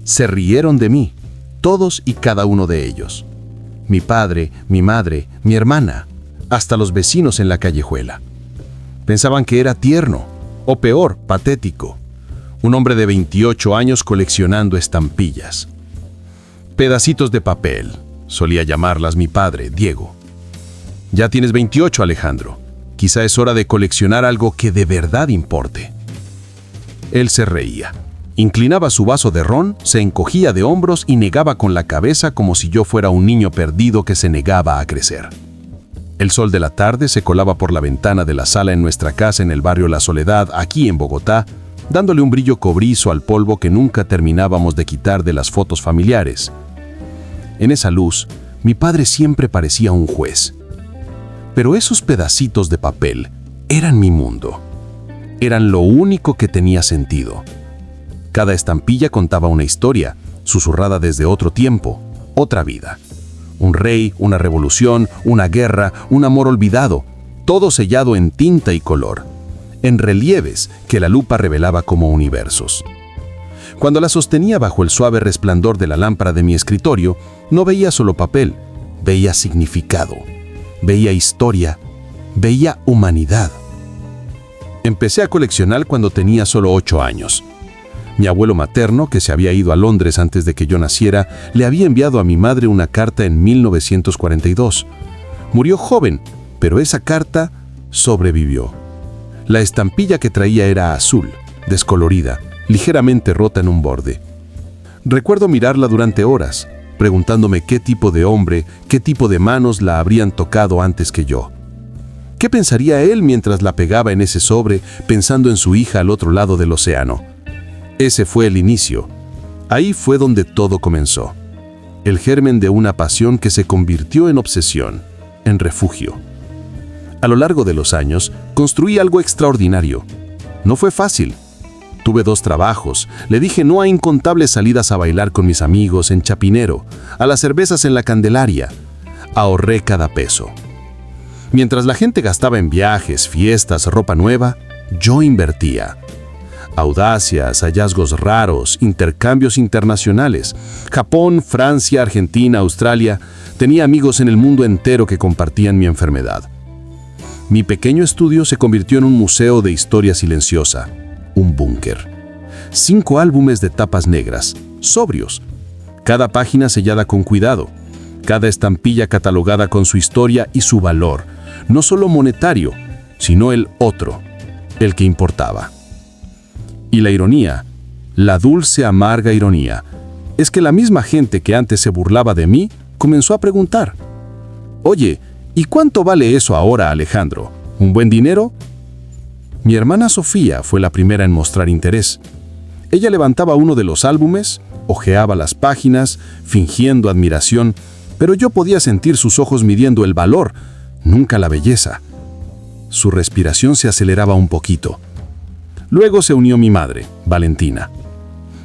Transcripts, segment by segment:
Se rieron de mí, todos y cada uno de ellos. Mi padre, mi madre, mi hermana, hasta los vecinos en la callejuela. Pensaban que era tierno, o peor, patético. Un hombre de 28 años coleccionando estampillas. Pedacitos de papel, solía llamarlas mi padre, Diego. Ya tienes 28, Alejandro. Quizá es hora de coleccionar algo que de verdad importe. Él se reía. Inclinaba su vaso de ron, se encogía de hombros y negaba con la cabeza como si yo fuera un niño perdido que se negaba a crecer. El sol de la tarde se colaba por la ventana de la sala en nuestra casa en el barrio La Soledad, aquí en Bogotá, dándole un brillo cobrizo al polvo que nunca terminábamos de quitar de las fotos familiares. En esa luz, mi padre siempre parecía un juez. Pero esos pedacitos de papel eran mi mundo. Eran lo único que tenía sentido. Cada estampilla contaba una historia, susurrada desde otro tiempo, otra vida. Un rey, una revolución, una guerra, un amor olvidado, todo sellado en tinta y color, en relieves que la lupa revelaba como universos. Cuando la sostenía bajo el suave resplandor de la lámpara de mi escritorio, no veía solo papel, veía significado, veía historia, veía humanidad. Empecé a coleccionar cuando tenía solo 8 años. Mi abuelo materno, que se había ido a Londres antes de que yo naciera, le había enviado a mi madre una carta en 1942. Murió joven, pero esa carta sobrevivió. La estampilla que traía era azul, descolorida, ligeramente rota en un borde. Recuerdo mirarla durante horas, preguntándome qué tipo de hombre, qué tipo de manos la habrían tocado antes que yo. ¿Qué pensaría él mientras la pegaba en ese sobre, pensando en su hija al otro lado del océano? Ese fue el inicio. Ahí fue donde todo comenzó. El germen de una pasión que se convirtió en obsesión, en refugio. A lo largo de los años, construí algo extraordinario. No fue fácil. Tuve 2 trabajos, le dije no a incontables salidas a bailar con mis amigos en Chapinero, a las cervezas en la Candelaria. Ahorré cada peso. Mientras la gente gastaba en viajes, fiestas, ropa nueva, yo invertía. Audacias, hallazgos raros, intercambios internacionales. Japón, Francia, Argentina, Australia. Tenía amigos en el mundo entero que compartían mi enfermedad. Mi pequeño estudio se convirtió en un museo de historia silenciosa, un búnker. 5 álbumes de tapas negras, sobrios. Cada página sellada con cuidado. Cada estampilla catalogada con su historia y su valor. No solo monetario, sino el otro, el que importaba. Y la ironía, la dulce, amarga ironía, es que la misma gente que antes se burlaba de mí comenzó a preguntar: «Oye, ¿y cuánto vale eso ahora, Alejandro? ¿Un buen dinero?». Mi hermana Sofía fue la primera en mostrar interés. Ella levantaba uno de los álbumes, hojeaba las páginas, fingiendo admiración, pero yo podía sentir sus ojos midiendo el valor, nunca la belleza. Su respiración se aceleraba un poquito. Luego se unió mi madre, Valentina.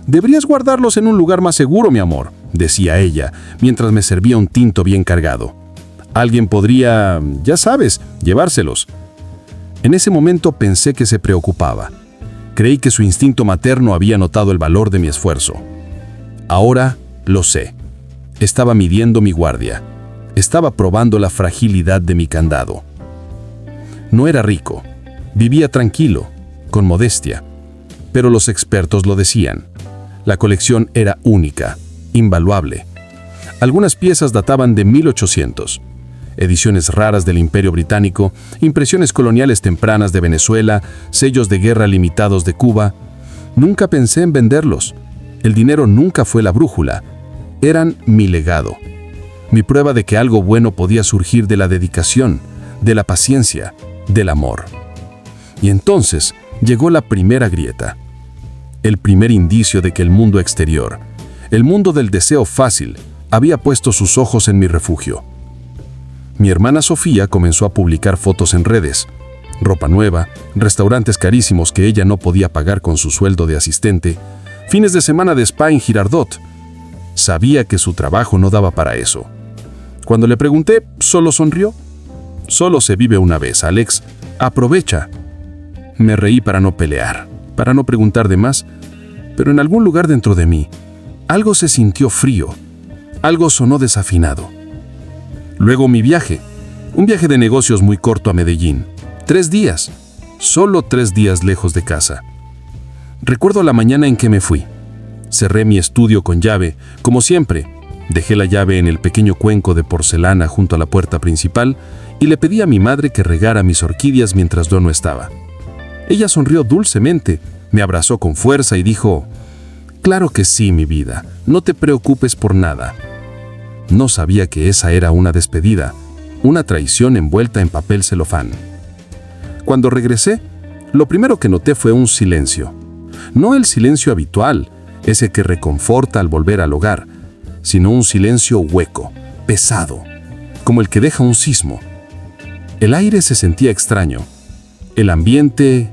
«Deberías guardarlos en un lugar más seguro, mi amor», decía ella, mientras me servía un tinto bien cargado. «Alguien podría, ya sabes, llevárselos». En ese momento pensé que se preocupaba. Creí que su instinto materno había notado el valor de mi esfuerzo. Ahora lo sé. Estaba midiendo mi guardia. Estaba probando la fragilidad de mi candado. No era rico. Vivía tranquilo, con modestia. Pero los expertos lo decían. La colección era única, invaluable. Algunas piezas databan de 1800. Ediciones raras del Imperio Británico, impresiones coloniales tempranas de Venezuela, sellos de guerra limitados de Cuba. Nunca pensé en venderlos. El dinero nunca fue la brújula. Eran mi legado. Mi prueba de que algo bueno podía surgir de la dedicación, de la paciencia, del amor. Y entonces llegó la primera grieta. El primer indicio de que el mundo exterior, el mundo del deseo fácil, había puesto sus ojos en mi refugio. Mi hermana Sofía comenzó a publicar fotos en redes, ropa nueva, restaurantes carísimos que ella no podía pagar con su sueldo de asistente, fines de semana de spa en Girardot. Sabía que su trabajo no daba para eso. Cuando le pregunté, solo sonrió. «Solo se vive una vez, Alex. Aprovecha». Me reí para no pelear, para no preguntar de más, pero en algún lugar dentro de mí, Algo se sintió frío, algo sonó desafinado. Luego mi viaje, un viaje de negocios muy corto a Medellín. 3 días, solo 3 días lejos de casa. Recuerdo la mañana en que me fui. Cerré mi estudio con llave, como siempre. Dejé la llave en el pequeño cuenco de porcelana junto a la puerta principal y le pedí a mi madre que regara mis orquídeas mientras yo no estaba. Ella sonrió dulcemente, me abrazó con fuerza y dijo: «Claro que sí, mi vida, no te preocupes por nada». No sabía que esa era una despedida, una traición envuelta en papel celofán. Cuando regresé, lo primero que noté fue un silencio. No el silencio habitual, ese que reconforta al volver al hogar, sino un silencio hueco, pesado, como el que deja un sismo. El aire se sentía extraño, el ambiente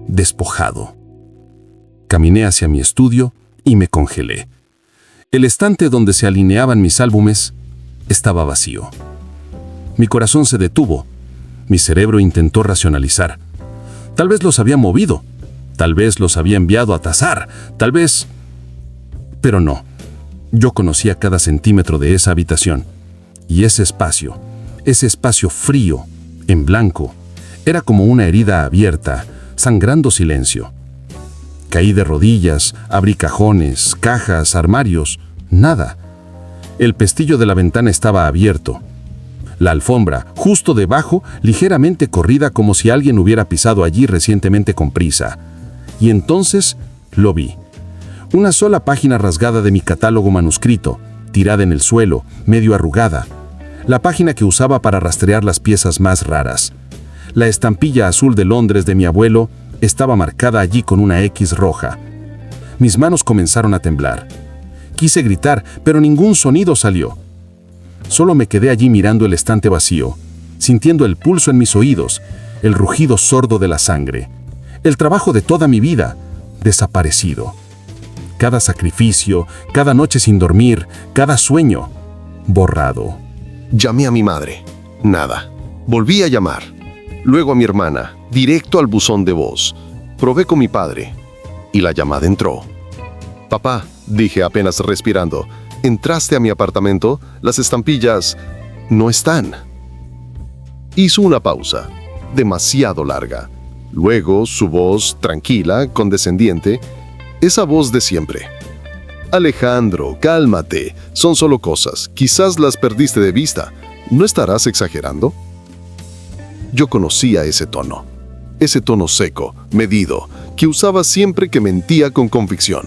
despojado. Caminé hacia mi estudio y me congelé. El estante donde se alineaban mis álbumes estaba vacío. Mi corazón se detuvo. Mi cerebro intentó racionalizar. Tal vez los había movido. Tal vez los había enviado a tazar. Tal vez... Pero no. Yo conocía cada centímetro de esa habitación. Y ese espacio frío, en blanco, era como una herida abierta, sangrando silencio. Caí de rodillas, abrí cajones, cajas, armarios, nada. El pestillo de la ventana estaba abierto. La alfombra, justo debajo, ligeramente corrida como si alguien hubiera pisado allí recientemente con prisa. Y entonces lo vi. Una sola página rasgada de mi catálogo manuscrito, tirada en el suelo, medio arrugada. La página que usaba para rastrear las piezas más raras. La estampilla azul de Londres de mi abuelo estaba marcada allí con una X roja. Mis manos comenzaron a temblar. Quise gritar, pero ningún sonido salió. Solo me quedé allí mirando el estante vacío, sintiendo el pulso en mis oídos, el rugido sordo de la sangre. El trabajo de toda mi vida, desaparecido. Cada sacrificio, cada noche sin dormir, cada sueño, borrado. Llamé a mi madre. Nada. Volví a llamar. Luego a mi hermana, directo al buzón de voz. Probé con mi padre. Y la llamada entró. «Papá», dije apenas respirando, «¿entraste a mi apartamento? Las estampillas no están». Hizo una pausa, demasiado larga. Luego su voz, tranquila, condescendiente, esa voz de siempre. «Alejandro, cálmate. Son solo cosas. Quizás las perdiste de vista. ¿No estarás exagerando?» Yo conocía ese tono seco, medido, que usaba siempre que mentía con convicción.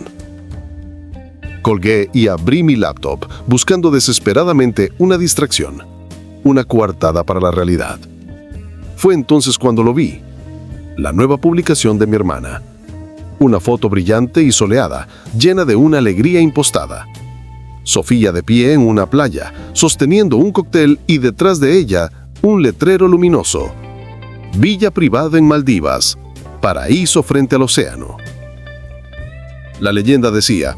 Colgué y abrí mi laptop, buscando desesperadamente una distracción, una coartada para la realidad. Fue entonces cuando lo vi, la nueva publicación de mi hermana. Una foto brillante y soleada, llena de una alegría impostada. Sofía de pie en una playa, sosteniendo un cóctel y detrás de ella, un letrero luminoso. Villa privada en Maldivas, paraíso frente al océano. La leyenda decía: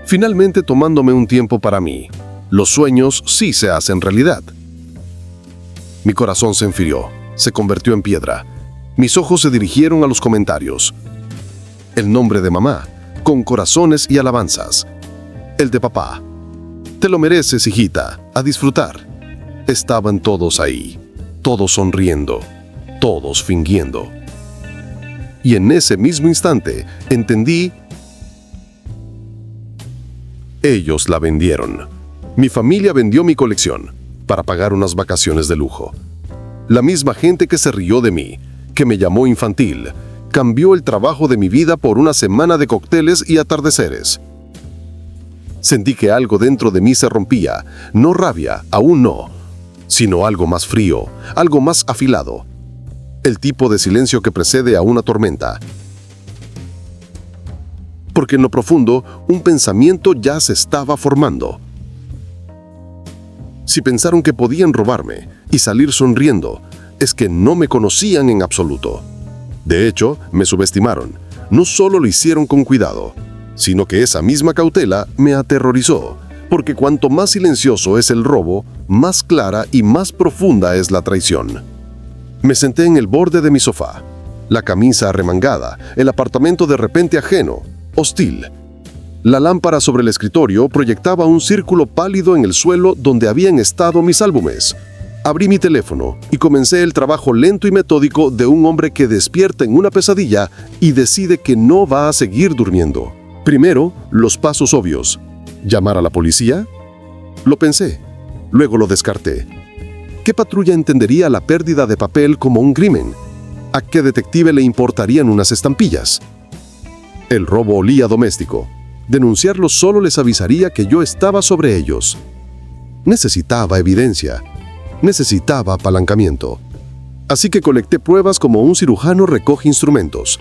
«Finalmente tomándome un tiempo para mí, los sueños sí se hacen realidad». Mi corazón se enfrió, se convirtió en piedra. Mis ojos se dirigieron a los comentarios. El nombre de mamá, con corazones y alabanzas. El de papá: «Te lo mereces, hijita, a disfrutar». Estaban todos ahí, todos sonriendo, todos fingiendo. Y en ese mismo instante entendí: ellos la vendieron. Mi familia vendió mi colección para pagar unas vacaciones de lujo. La misma gente que se rió de mí, que me llamó infantil, cambió el trabajo de mi vida por una semana de cócteles y atardeceres. Sentí que algo dentro de mí se rompía, no rabia, aún no, sino algo más frío, algo más afilado. El tipo de silencio que precede a una tormenta. Porque en lo profundo, un pensamiento ya se estaba formando. Si pensaron que podían robarme y salir sonriendo, es que no me conocían en absoluto. De hecho, me subestimaron. No solo lo hicieron con cuidado, sino que esa misma cautela me aterrorizó, porque cuanto más silencioso es el robo, más clara y más profunda es la traición. Me senté en el borde de mi sofá, la camisa arremangada, el apartamento de repente ajeno, hostil. La lámpara sobre el escritorio proyectaba un círculo pálido en el suelo donde habían estado mis álbumes. Abrí mi teléfono y comencé el trabajo lento y metódico de un hombre que despierta en una pesadilla y decide que no va a seguir durmiendo. Primero, los pasos obvios. ¿Llamar a la policía? Lo pensé. Luego lo descarté. ¿Qué patrulla entendería la pérdida de papel como un crimen? ¿A qué detective le importarían unas estampillas? El robo olía doméstico. Denunciarlo solo les avisaría que yo estaba sobre ellos. Necesitaba evidencia. Necesitaba apalancamiento. Así que colecté pruebas como un cirujano recoge instrumentos.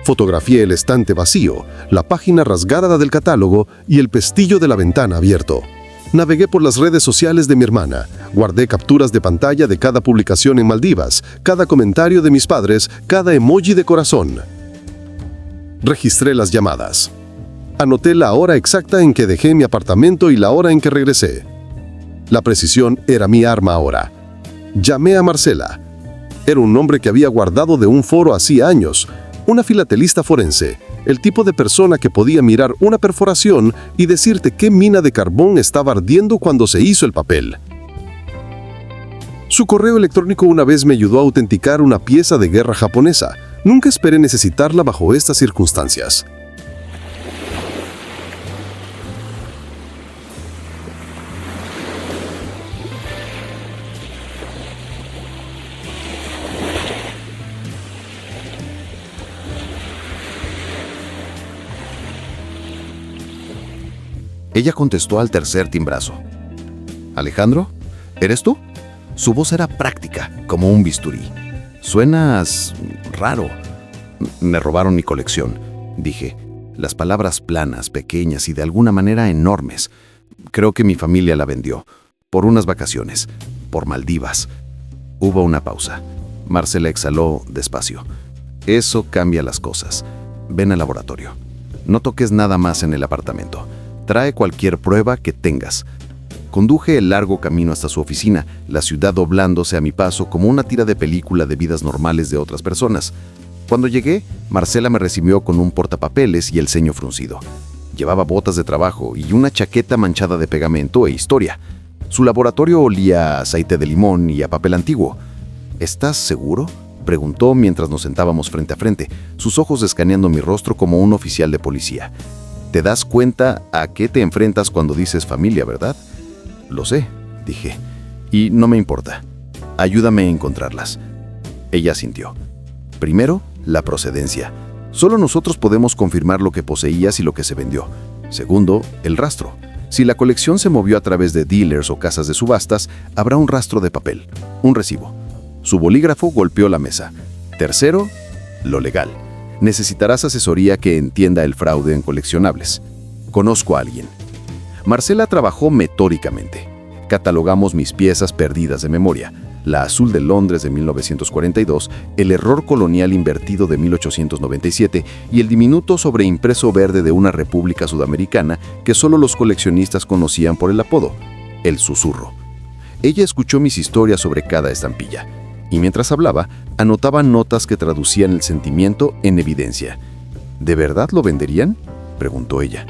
Fotografié el estante vacío, la página rasgada del catálogo y el pestillo de la ventana abierto. Navegué por las redes sociales de mi hermana, guardé capturas de pantalla de cada publicación en Maldivas, cada comentario de mis padres, cada emoji de corazón. Registré las llamadas. Anoté la hora exacta en que dejé mi apartamento y la hora en que regresé. La precisión era mi arma ahora. Llamé a Marcela. Era un nombre que había guardado de un foro hacía años, una filatelista forense, el tipo de persona que podía mirar una perforación y decirte qué mina de carbón estaba ardiendo cuando se hizo el papel. Su correo electrónico una vez me ayudó a autenticar una pieza de guerra japonesa. Nunca esperé necesitarla bajo estas circunstancias. Ella contestó al tercer timbrazo. «¿Alejandro? ¿Eres tú?» Su voz era práctica, como un bisturí. «Suenas raro». «Me robaron mi colección», dije. Las palabras planas, pequeñas y de alguna manera enormes. «Creo que mi familia la vendió. Por unas vacaciones. Por Maldivas». Hubo una pausa. Marcela exhaló despacio. «Eso cambia las cosas. Ven al laboratorio. No toques nada más en el apartamento. Trae cualquier prueba que tengas». Conduje el largo camino hasta su oficina, la ciudad doblándose a mi paso como una tira de película de vidas normales de otras personas. Cuando llegué, Marcela me recibió con un portapapeles y el ceño fruncido. Llevaba botas de trabajo y una chaqueta manchada de pegamento e historia. Su laboratorio olía a aceite de limón y a papel antiguo. «¿Estás seguro?», preguntó mientras nos sentábamos frente a frente, sus ojos escaneando mi rostro como un oficial de policía. «¿Te das cuenta a qué te enfrentas cuando dices familia, verdad?» «Lo sé», dije, «y no me importa. Ayúdame a encontrarlas». Ella asintió. «Primero, la procedencia. Solo nosotros podemos confirmar lo que poseías y lo que se vendió. Segundo, el rastro. Si la colección se movió a través de dealers o casas de subastas, habrá un rastro de papel, un recibo». Su bolígrafo golpeó la mesa. «Tercero, lo legal. Necesitarás asesoría que entienda el fraude en coleccionables. Conozco a alguien». Marcela trabajó metódicamente. Catalogamos mis piezas perdidas de memoria, la azul de Londres de 1942, el error colonial invertido de 1897 y el diminuto sobreimpreso verde de una república sudamericana que solo los coleccionistas conocían por el apodo, el susurro. Ella escuchó mis historias sobre cada estampilla, y mientras hablaba, anotaba notas que traducían el sentimiento en evidencia. «¿De verdad lo venderían?», preguntó ella.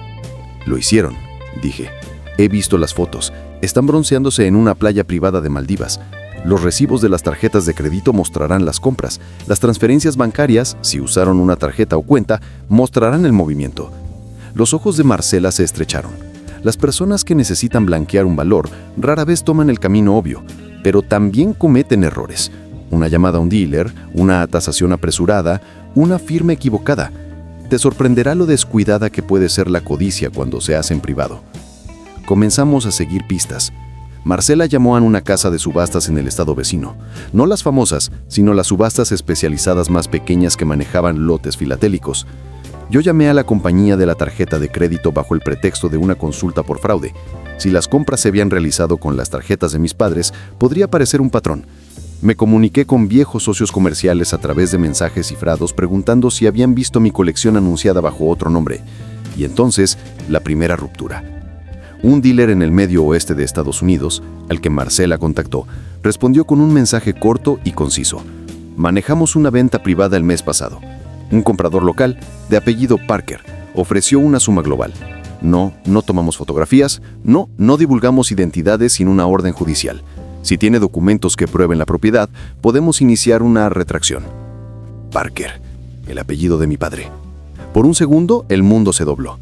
«Lo hicieron», dije. «He visto las fotos. Están bronceándose en una playa privada de Maldivas. Los recibos de las tarjetas de crédito mostrarán las compras. Las transferencias bancarias, si usaron una tarjeta o cuenta, mostrarán el movimiento». Los ojos de Marcela se estrecharon. Las personas que necesitan blanquear un valor rara vez toman el camino obvio, pero también cometen errores. Una llamada a un dealer, una tasación apresurada, una firma equivocada. Te sorprenderá lo descuidada que puede ser la codicia cuando se hace en privado. Comenzamos a seguir pistas. Marcela llamó a una casa de subastas en el estado vecino. No las famosas, sino las subastas especializadas más pequeñas que manejaban lotes filatélicos. Yo llamé a la compañía de la tarjeta de crédito bajo el pretexto de una consulta por fraude. Si las compras se habían realizado con las tarjetas de mis padres, podría parecer un patrón. Me comuniqué con viejos socios comerciales a través de mensajes cifrados preguntando si habían visto mi colección anunciada bajo otro nombre. Y entonces, la primera ruptura. Un dealer en el medio oeste de Estados Unidos, al que Marcela contactó, respondió con un mensaje corto y conciso. «Manejamos una venta privada el mes pasado. Un comprador local, de apellido Parker, ofreció una suma global. No tomamos fotografías. No divulgamos identidades sin una orden judicial. Si tiene documentos que prueben la propiedad, podemos iniciar una retracción. Parker, el apellido de mi padre. Por un segundo, el mundo se dobló.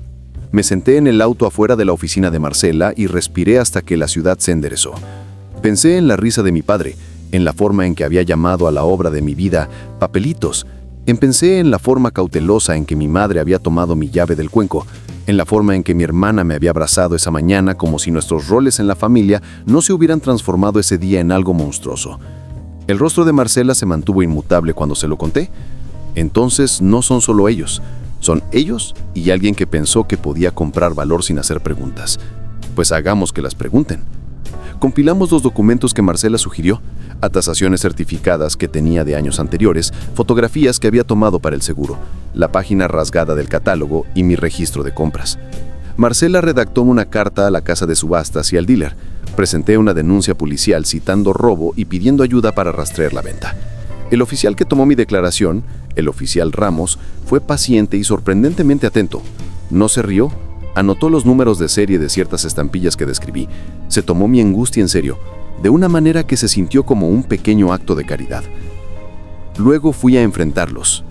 Me senté en el auto afuera de la oficina de Marcela y respiré hasta que la ciudad se enderezó. Pensé en la risa de mi padre, en la forma en que había llamado a la obra de mi vida papelitos. Pensé en la forma cautelosa en que mi madre había tomado mi llave del cuenco, en la forma en que mi hermana me había abrazado esa mañana como si nuestros roles en la familia no se hubieran transformado ese día en algo monstruoso. El rostro de Marcela se mantuvo inmutable cuando se lo conté. Entonces no son solo ellos, son ellos y alguien que pensó que podía comprar valor sin hacer preguntas. Pues hagamos que las pregunten. Compilamos los documentos que Marcela sugirió, atasaciones certificadas que tenía de años anteriores, fotografías que había tomado para el seguro, la página rasgada del catálogo y mi registro de compras. Marcela redactó una carta a la casa de subastas y al dealer. Presenté una denuncia policial citando robo y pidiendo ayuda para rastrear la venta. El oficial que tomó mi declaración, el oficial Ramos, fue paciente y sorprendentemente atento. No se rió. Anotó los números de serie de ciertas estampillas que describí. Se tomó mi angustia en serio, de una manera que se sintió como un pequeño acto de caridad. Luego fui a enfrentarlos.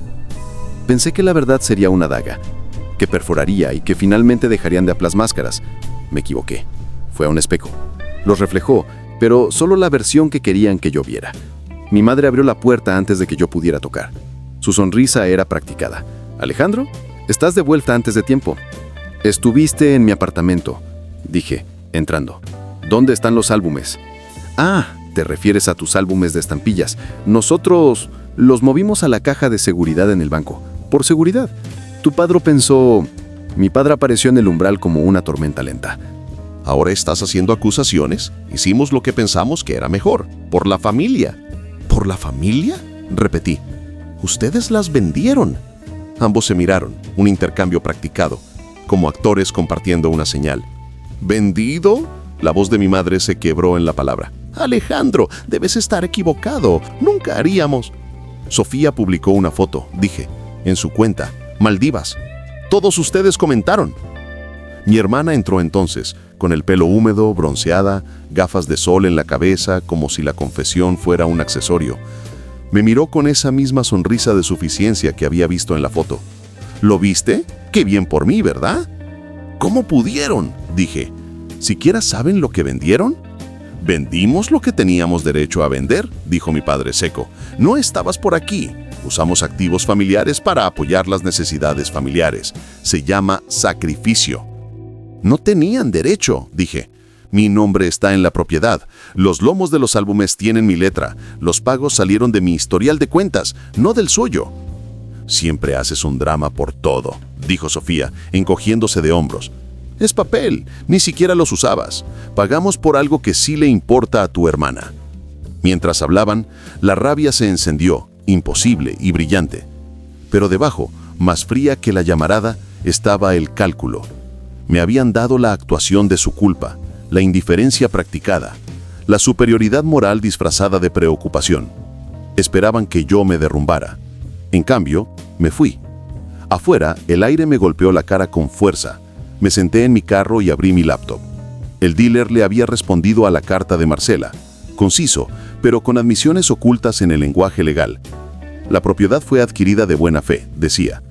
Pensé que la verdad sería una daga, que perforaría y que finalmente dejarían de las máscaras. Me equivoqué. Fue a un espejo. Los reflejó, pero solo la versión que querían que yo viera. Mi madre abrió la puerta antes de que yo pudiera tocar. Su sonrisa era practicada. «Alejandro, estás de vuelta antes de tiempo». «Estuviste en mi apartamento», dije, entrando. «¿Dónde están los álbumes?» «Ah, te refieres a tus álbumes de estampillas. Nosotros los movimos a la caja de seguridad en el banco. Por seguridad. Tu padre pensó...» Mi padre apareció en el umbral como una tormenta lenta. Ahora estás haciendo acusaciones. Hicimos lo que pensamos que era mejor. Por la familia. ¿Por la familia?, repetí. Ustedes las vendieron. Ambos se miraron, un intercambio practicado, como actores compartiendo una señal. ¿Vendido? La voz de mi madre se quebró en la palabra. Alejandro, debes estar equivocado. Nunca haríamos. Sofía publicó una foto, dije, en su cuenta, Maldivas. Todos ustedes comentaron. Mi hermana entró entonces, con el pelo húmedo, bronceada, gafas de sol en la cabeza, como si la confesión fuera un accesorio. Me miró con esa misma sonrisa de suficiencia que había visto en la foto. ¿Lo viste? ¡Qué bien por mí!, ¿verdad? ¿Cómo pudieron?, dije. ¿Siquiera saben lo que vendieron? «Vendimos lo que teníamos derecho a vender», dijo mi padre seco. «No estabas por aquí. Usamos activos familiares para apoyar las necesidades familiares. Se llama sacrificio». «No tenían derecho», dije. «Mi nombre está en la propiedad. Los lomos de los álbumes tienen mi letra. Los pagos salieron de mi historial de cuentas, no del suyo». «Siempre haces un drama por todo», dijo Sofía, encogiéndose de hombros. «Es papel, ni siquiera los usabas. Pagamos por algo que sí le importa a tu hermana». Mientras hablaban, la rabia se encendió, imposible y brillante. Pero debajo, más fría que la llamarada, estaba el cálculo. Me habían dado la actuación de su culpa, la indiferencia practicada, la superioridad moral disfrazada de preocupación. Esperaban que yo me derrumbara. En cambio, me fui. Afuera, el aire me golpeó la cara con fuerza. Me senté en mi carro y abrí mi laptop. El dealer le había respondido a la carta de Marcela, conciso, pero con admisiones ocultas en el lenguaje legal. La propiedad fue adquirida de buena fe, decía.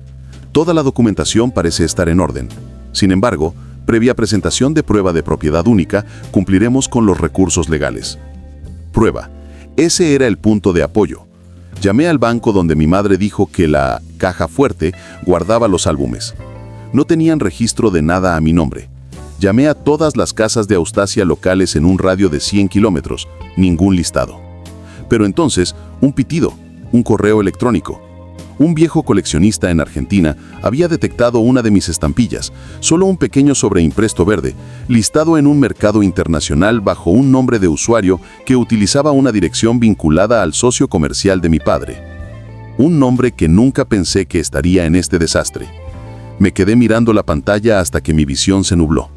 Toda la documentación parece estar en orden. Sin embargo, previa presentación de prueba de propiedad única, cumpliremos con los recursos legales. Prueba. Ese era el punto de apoyo. Llamé al banco donde mi madre dijo que la caja fuerte guardaba los álbumes. No tenían registro de nada a mi nombre. Llamé a todas las casas de Austacia locales en un radio de 100 kilómetros, ningún listado. Pero entonces, un pitido, un correo electrónico. Un viejo coleccionista en Argentina había detectado una de mis estampillas, solo un pequeño sobreimpresto verde, listado en un mercado internacional bajo un nombre de usuario que utilizaba una dirección vinculada al socio comercial de mi padre. Un nombre que nunca pensé que estaría en este desastre. Me quedé mirando la pantalla hasta que mi visión se nubló.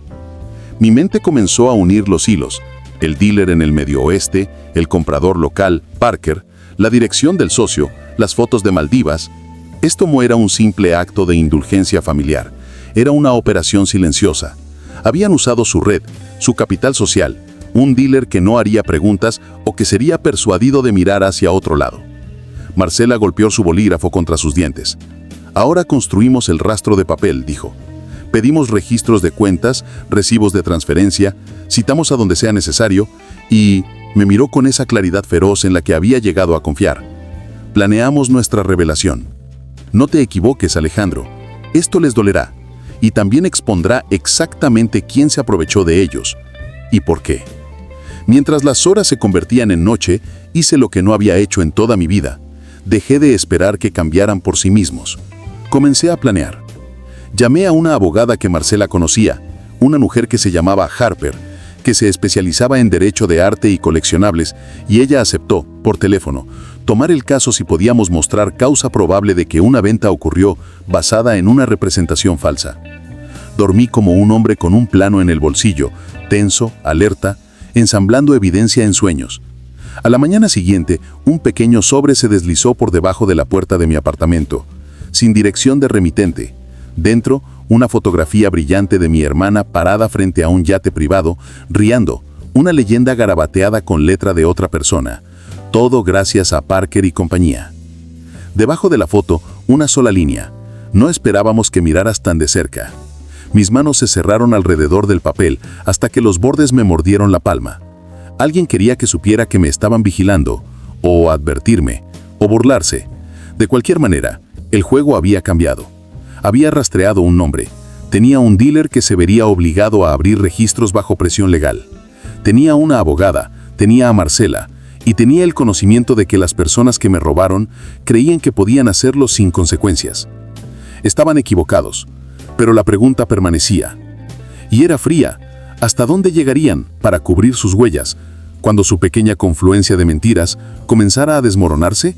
Mi mente comenzó a unir los hilos, el dealer en el Medio Oeste, el comprador local, Parker, la dirección del socio, las fotos de Maldivas. Esto no era un simple acto de indulgencia familiar, Era una operación silenciosa. Habían usado su red, su capital social, un dealer que no haría preguntas o que sería persuadido de mirar hacia otro lado. Marcela golpeó su bolígrafo contra sus dientes. Ahora construimos el rastro de papel, dijo. Pedimos registros de cuentas, recibos de transferencia, citamos a donde sea necesario y me miró con esa claridad feroz en la que había llegado a confiar. Planeamos nuestra revelación. No te equivoques, Alejandro. Esto les dolerá y también expondrá exactamente quién se aprovechó de ellos y por qué. Mientras las horas se convertían en noche, hice lo que no había hecho en toda mi vida. Dejé de esperar que cambiaran por sí mismos. Comencé a planear. Llamé a una abogada que Marcela conocía, una mujer que se llamaba Harper, que se especializaba en derecho de arte y coleccionables, y ella aceptó, por teléfono, tomar el caso si podíamos mostrar causa probable de que una venta ocurrió basada en una representación falsa. Dormí como un hombre con un plano en el bolsillo, tenso, alerta, ensamblando evidencia en sueños. A la mañana siguiente, un pequeño sobre se deslizó por debajo de la puerta de mi apartamento, sin dirección de remitente. Dentro, una fotografía brillante de mi hermana parada frente a un yate privado, riendo, una leyenda garabateada con letra de otra persona. Todo gracias a Parker y compañía. Debajo de la foto, una sola línea. No esperábamos que miraras tan de cerca. Mis manos se cerraron alrededor del papel hasta que los bordes me mordieron la palma. Alguien quería que supiera que me estaban vigilando, o advertirme, o burlarse. De cualquier manera, el juego había cambiado. Había rastreado un nombre. Tenía un dealer que se vería obligado a abrir registros bajo presión legal. Tenía una abogada, tenía a Marcela, y tenía el conocimiento de que las personas que me robaron creían que podían hacerlo sin consecuencias. Estaban equivocados, pero la pregunta permanecía. Y era fría. ¿Hasta dónde llegarían para cubrir sus huellas cuando su pequeña confluencia de mentiras comenzara a desmoronarse?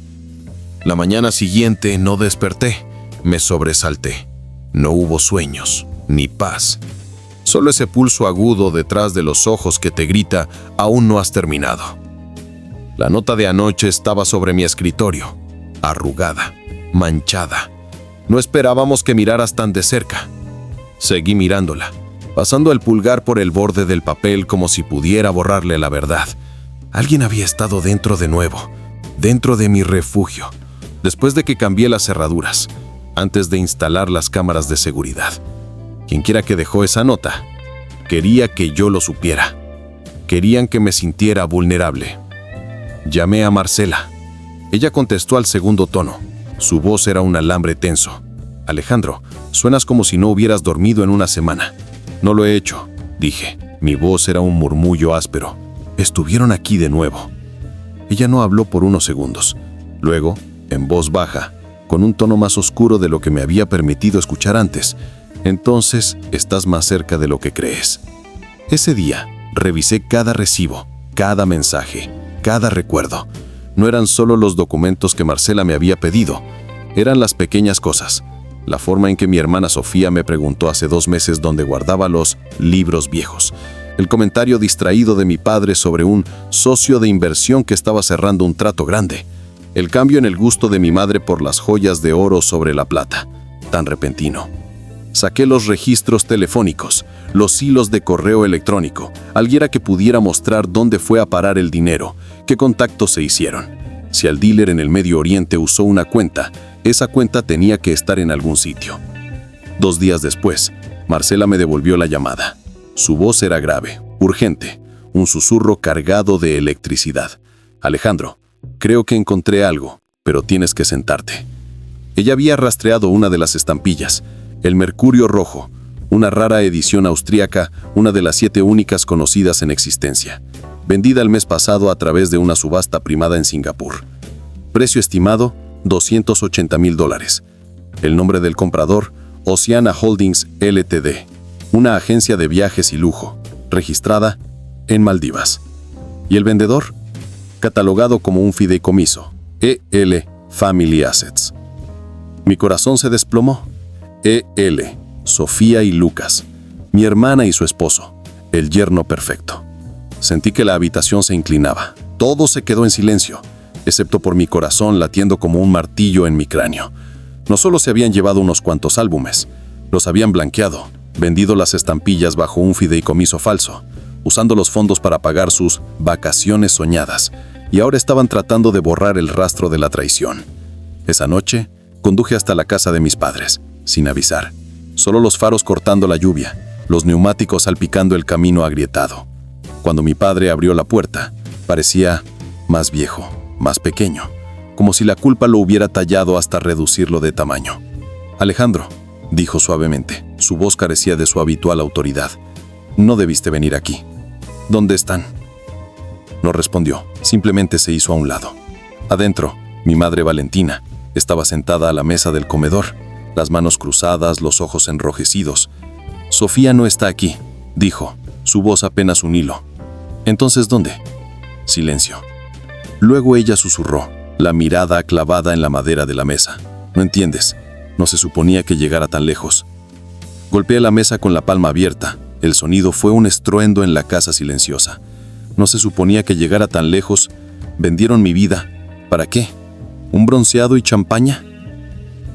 La mañana siguiente no desperté. Me sobresalté. No hubo sueños, ni paz. Solo ese pulso agudo detrás de los ojos que te grita, aún no has terminado. La nota de anoche estaba sobre mi escritorio, arrugada, manchada. No esperábamos que miraras tan de cerca. Seguí mirándola, pasando el pulgar por el borde del papel como si pudiera borrarle la verdad. Alguien había estado dentro de nuevo, dentro de mi refugio, después de que cambié las cerraduras, antes de instalar las cámaras de seguridad. Quienquiera que dejó esa nota, quería que yo lo supiera. Querían que me sintiera vulnerable. Llamé a Marcela. Ella contestó al segundo tono. Su voz era un alambre tenso. Alejandro, suenas como si no hubieras dormido en una semana. No lo he hecho, dije. Mi voz era un murmullo áspero. Estuvieron aquí de nuevo. Ella no habló por unos segundos. Luego, en voz baja, con un tono más oscuro de lo que me había permitido escuchar antes. Entonces, estás más cerca de lo que crees. Ese día, revisé cada recibo, cada mensaje, cada recuerdo. No eran solo los documentos que Marcela me había pedido, eran las pequeñas cosas. La forma en que mi hermana Sofía me preguntó hace 2 meses dónde guardaba los libros viejos. El comentario distraído de mi padre sobre un socio de inversión que estaba cerrando un trato grande. El cambio en el gusto de mi madre por las joyas de oro sobre la plata, tan repentino. Saqué los registros telefónicos, los hilos de correo electrónico, alguien que pudiera mostrar dónde fue a parar el dinero, qué contactos se hicieron. Si el dealer en el Medio Oriente usó una cuenta, esa cuenta tenía que estar en algún sitio. 2 días después, Marcela me devolvió la llamada. Su voz era grave, urgente, un susurro cargado de electricidad. Alejandro, creo que encontré algo, pero tienes que sentarte. Ella había rastreado una de las estampillas, el Mercurio Rojo, una rara edición austríaca, una de las 7 únicas conocidas en existencia, vendida el mes pasado a través de una subasta primada en Singapur. Precio estimado, $280,000. El nombre del comprador, Oceana Holdings Ltd., una agencia de viajes y lujo, registrada en Maldivas. Y el vendedor, catalogado como un fideicomiso, EL Family Assets. Mi corazón se desplomó. EL, Sofía y Lucas, mi hermana y su esposo, el yerno perfecto. Sentí que la habitación se inclinaba. Todo se quedó en silencio, excepto por mi corazón latiendo como un martillo en mi cráneo. No solo se habían llevado unos cuantos álbumes, Los habían blanqueado, vendido las estampillas bajo un fideicomiso falso, usando los fondos para pagar sus vacaciones soñadas, y ahora estaban tratando de borrar el rastro de la traición. Esa noche, conduje hasta la casa de mis padres, sin avisar. Solo los faros cortando la lluvia, los neumáticos salpicando el camino agrietado. Cuando mi padre abrió la puerta, parecía más viejo, más pequeño, como si la culpa lo hubiera tallado hasta reducirlo de tamaño. «Alejandro», dijo suavemente. Su voz carecía de su habitual autoridad. «No debiste venir aquí. ¿Dónde están?» No respondió, simplemente se hizo a un lado. Adentro, mi madre Valentina estaba sentada a la mesa del comedor, las manos cruzadas, los ojos enrojecidos. «Sofía no está aquí», dijo, su voz apenas un hilo. «¿Entonces dónde?» Silencio. Luego ella susurró, la mirada clavada en la madera de la mesa. «No entiendes. No se suponía que llegara tan lejos». Golpeé la mesa con la palma abierta. El sonido fue un estruendo en la casa silenciosa. No se suponía que llegara tan lejos. Vendieron mi vida. ¿Para qué? ¿Un bronceado y champaña?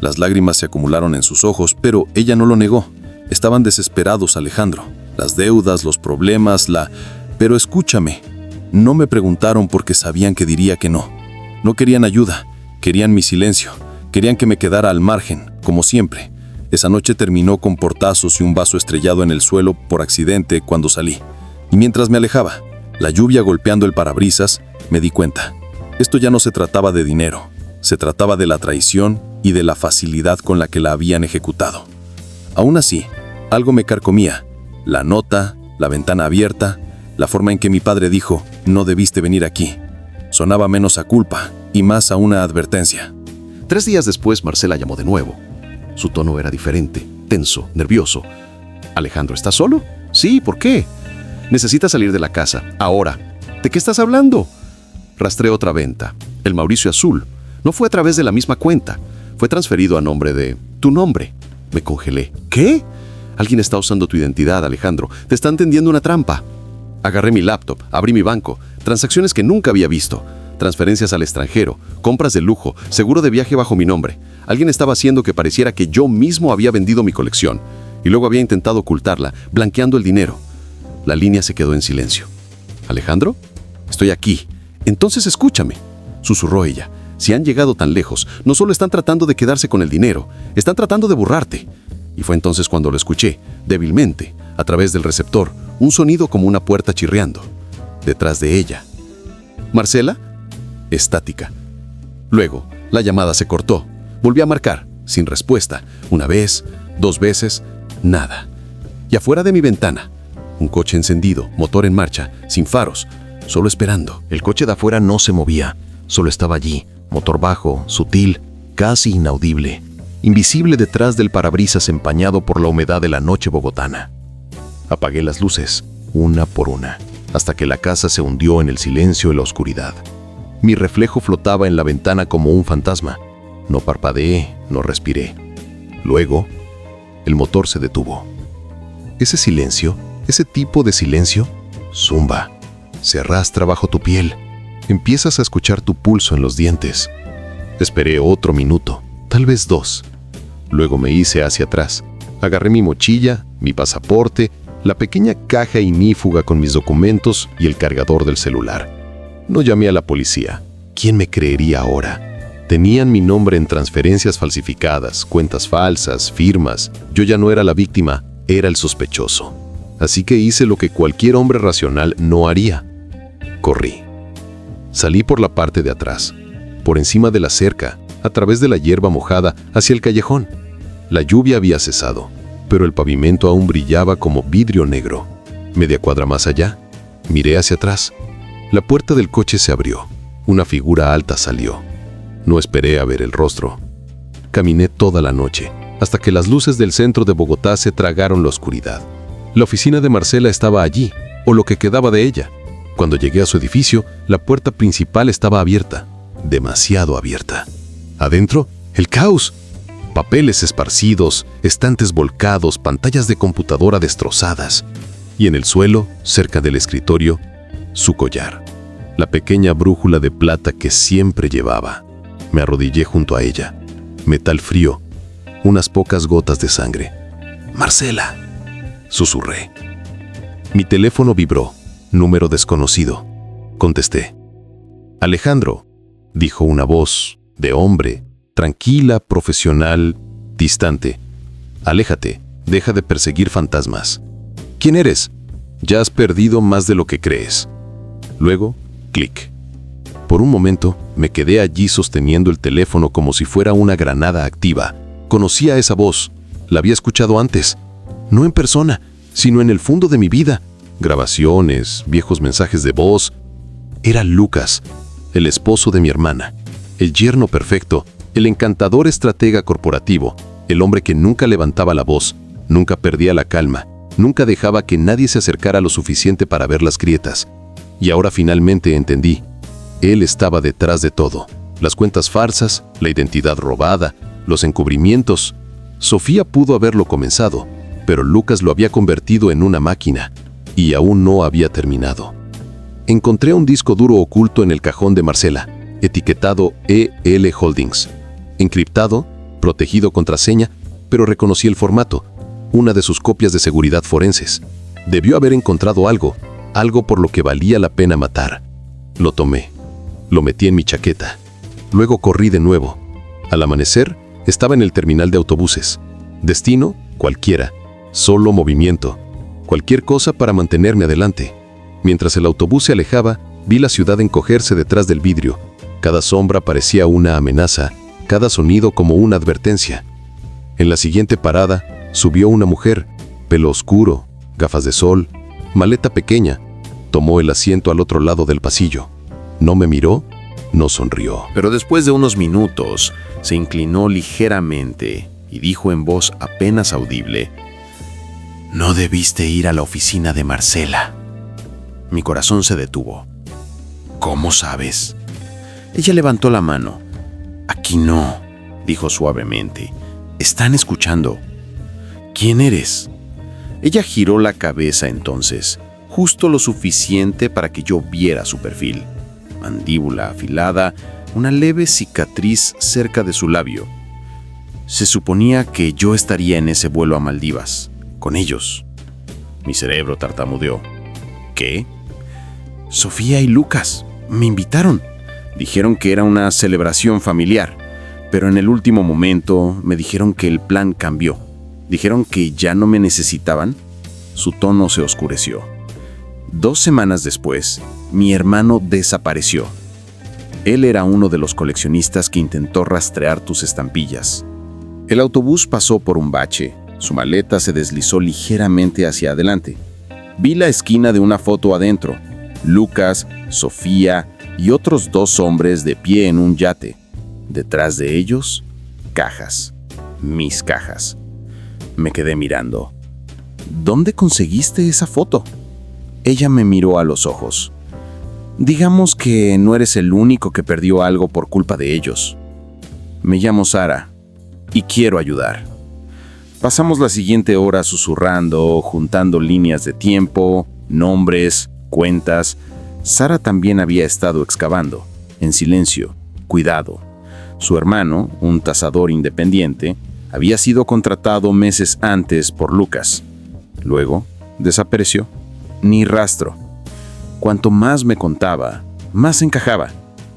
Las lágrimas se acumularon en sus ojos, pero ella no lo negó. Estaban desesperados, Alejandro. Las deudas, los problemas, Pero escúchame. No me preguntaron porque sabían que diría que no. No querían ayuda. Querían mi silencio. Querían que me quedara al margen, como siempre. Esa noche terminó con portazos y un vaso estrellado en el suelo por accidente cuando salí. Y mientras me alejaba, la lluvia golpeando el parabrisas, me di cuenta. Esto ya no se trataba de dinero. Se trataba de la traición y de la facilidad con la que la habían ejecutado. Aún así, algo me carcomía. La nota, la ventana abierta, la forma en que mi padre dijo, «No debiste venir aquí». Sonaba menos a culpa y más a una advertencia. 3 días después, Marcela llamó de nuevo. Su tono era diferente, tenso, nervioso. «Alejandro, ¿estás solo?» «Sí, ¿por qué?» «Necesitas salir de la casa, ahora». «¿De qué estás hablando?» Rastreé otra venta, el Mauricio Azul. No fue a través de la misma cuenta. Fue transferido a nombre de tu nombre. Me congelé. ¿Qué? Alguien está usando tu identidad, Alejandro. Te están tendiendo una trampa. Agarré mi laptop, abrí mi banco. Transacciones que nunca había visto. Transferencias al extranjero, compras de lujo, seguro de viaje bajo mi nombre. Alguien estaba haciendo que pareciera que yo mismo había vendido mi colección. Y luego había intentado ocultarla, blanqueando el dinero. La línea se quedó en silencio. «¿Alejandro? Estoy aquí. Entonces escúchame», susurró ella. «Si han llegado tan lejos, no solo están tratando de quedarse con el dinero, están tratando de borrarte». Y fue entonces cuando lo escuché, débilmente, a través del receptor, un sonido como una puerta chirriando. Detrás de ella. «¿Marcela?» Estática. Luego, la llamada se cortó. Volví a marcar, sin respuesta. 1 vez, 2 veces, nada. Y afuera de mi ventana, un coche encendido, motor en marcha, sin faros, solo esperando. El coche de afuera no se movía, solo estaba allí, motor bajo, sutil, casi inaudible, invisible detrás del parabrisas empañado por la humedad de la noche bogotana. Apagué las luces, una por una, hasta que la casa se hundió en el silencio y la oscuridad. Mi reflejo flotaba en la ventana como un fantasma. No parpadeé, no respiré. Luego, el motor se detuvo. Ese silencio, ese tipo de silencio, zumba, se arrastra bajo tu piel. Empiezas a escuchar tu pulso en los dientes. Esperé otro minuto, tal vez 2. Luego me hice hacia atrás. Agarré mi mochilla, mi pasaporte, la pequeña caja ignífuga con mis documentos y el cargador del celular. No llamé a la policía. ¿Quién me creería ahora? Tenían mi nombre en transferencias falsificadas, cuentas falsas, firmas. Yo ya no era la víctima, era el sospechoso. Así que hice lo que cualquier hombre racional no haría. Corrí. Salí por la parte de atrás, por encima de la cerca, a través de la hierba mojada, hacia el callejón. La lluvia había cesado, pero el pavimento aún brillaba como vidrio negro. Media cuadra más allá, miré hacia atrás. La puerta del coche se abrió. Una figura alta salió. No esperé a ver el rostro. Caminé toda la noche, hasta que las luces del centro de Bogotá se tragaron la oscuridad. La oficina de Marcela estaba allí, o lo que quedaba de ella. Cuando llegué a su edificio, la puerta principal estaba abierta, demasiado abierta. Adentro, el caos. Papeles esparcidos, estantes volcados, pantallas de computadora destrozadas. Y en el suelo, cerca del escritorio, su collar. La pequeña brújula de plata que siempre llevaba. Me arrodillé junto a ella. Metal frío. Unas pocas gotas de sangre. Marcela, susurré. Mi teléfono vibró. Número desconocido. Contesté. Alejandro, dijo una voz de hombre, tranquila, profesional, distante. Aléjate, deja de perseguir fantasmas. ¿Quién eres? Ya has perdido más de lo que crees. Luego, clic. Por un momento, me quedé allí sosteniendo el teléfono como si fuera una granada activa. Conocía esa voz. La había escuchado antes. No en persona, sino en el fondo de mi vida. Grabaciones, viejos mensajes de voz. Era Lucas, el esposo de mi hermana, el yerno perfecto, el encantador estratega corporativo, el hombre que nunca levantaba la voz, nunca perdía la calma, nunca dejaba que nadie se acercara lo suficiente para ver las grietas. Y ahora finalmente entendí. Él estaba detrás de todo. Las cuentas farsas, la identidad robada, los encubrimientos. Sofía pudo haberlo comenzado, pero Lucas lo había convertido en una máquina, y aún no había terminado. Encontré un disco duro oculto en el cajón de Marcela, etiquetado EL Holdings. Encriptado, protegido contraseña, pero reconocí el formato, una de sus copias de seguridad forenses. Debió haber encontrado algo por lo que valía la pena matar. Lo tomé, lo metí en mi chaqueta. Luego corrí de nuevo. Al amanecer, estaba en el terminal de autobuses. Destino, cualquiera, solo movimiento. Cualquier cosa para mantenerme adelante. Mientras el autobús se alejaba, vi la ciudad encogerse detrás del vidrio. Cada sombra parecía una amenaza, cada sonido como una advertencia. En la siguiente parada, subió una mujer, pelo oscuro, gafas de sol, maleta pequeña. Tomó el asiento al otro lado del pasillo. No me miró, no sonrió. Pero después de unos minutos, se inclinó ligeramente y dijo en voz apenas audible: «No debiste ir a la oficina de Marcela». Mi corazón se detuvo. «¿Cómo sabes?». Ella levantó la mano. «Aquí no», dijo suavemente. «Están escuchando». «¿Quién eres?». Ella giró la cabeza entonces, justo lo suficiente para que yo viera su perfil. Mandíbula afilada, una leve cicatriz cerca de su labio. Se suponía que yo estaría en ese vuelo a Maldivas, con ellos. Mi cerebro tartamudeó. ¿Qué? Sofía y Lucas me invitaron. Dijeron que era una celebración familiar, pero en el último momento me dijeron que el plan cambió. Dijeron que ya no me necesitaban. Su tono se oscureció. 2 semanas después, mi hermano desapareció. Él era uno de los coleccionistas que intentó rastrear tus estampillas. El autobús pasó por un bache. Su maleta se deslizó ligeramente hacia adelante. Vi la esquina de una foto adentro. Lucas, Sofía y otros 2 hombres de pie en un yate. Detrás de ellos, cajas. Mis cajas. Me quedé mirando. ¿Dónde conseguiste esa foto? Ella me miró a los ojos. Digamos que no eres el único que perdió algo por culpa de ellos. Me llamo Sara y quiero ayudar. Pasamos la siguiente hora susurrando, juntando líneas de tiempo, nombres, cuentas. Sara también había estado excavando, en silencio, cuidado. Su hermano, un tasador independiente, había sido contratado meses antes por Lucas. Luego, desapareció. Ni rastro. Cuanto más me contaba, más encajaba.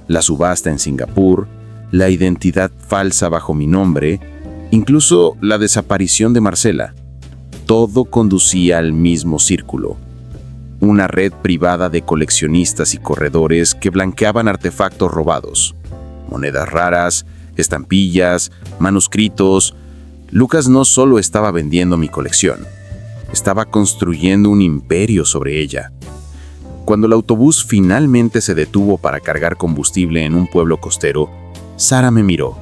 La subasta en Singapur, la identidad falsa bajo mi nombre, incluso la desaparición de Marcela. Todo conducía al mismo círculo. Una red privada de coleccionistas y corredores que blanqueaban artefactos robados. Monedas raras, estampillas, manuscritos. Lucas no solo estaba vendiendo mi colección, estaba construyendo un imperio sobre ella. Cuando el autobús finalmente se detuvo para cargar combustible en un pueblo costero, Sara me miró.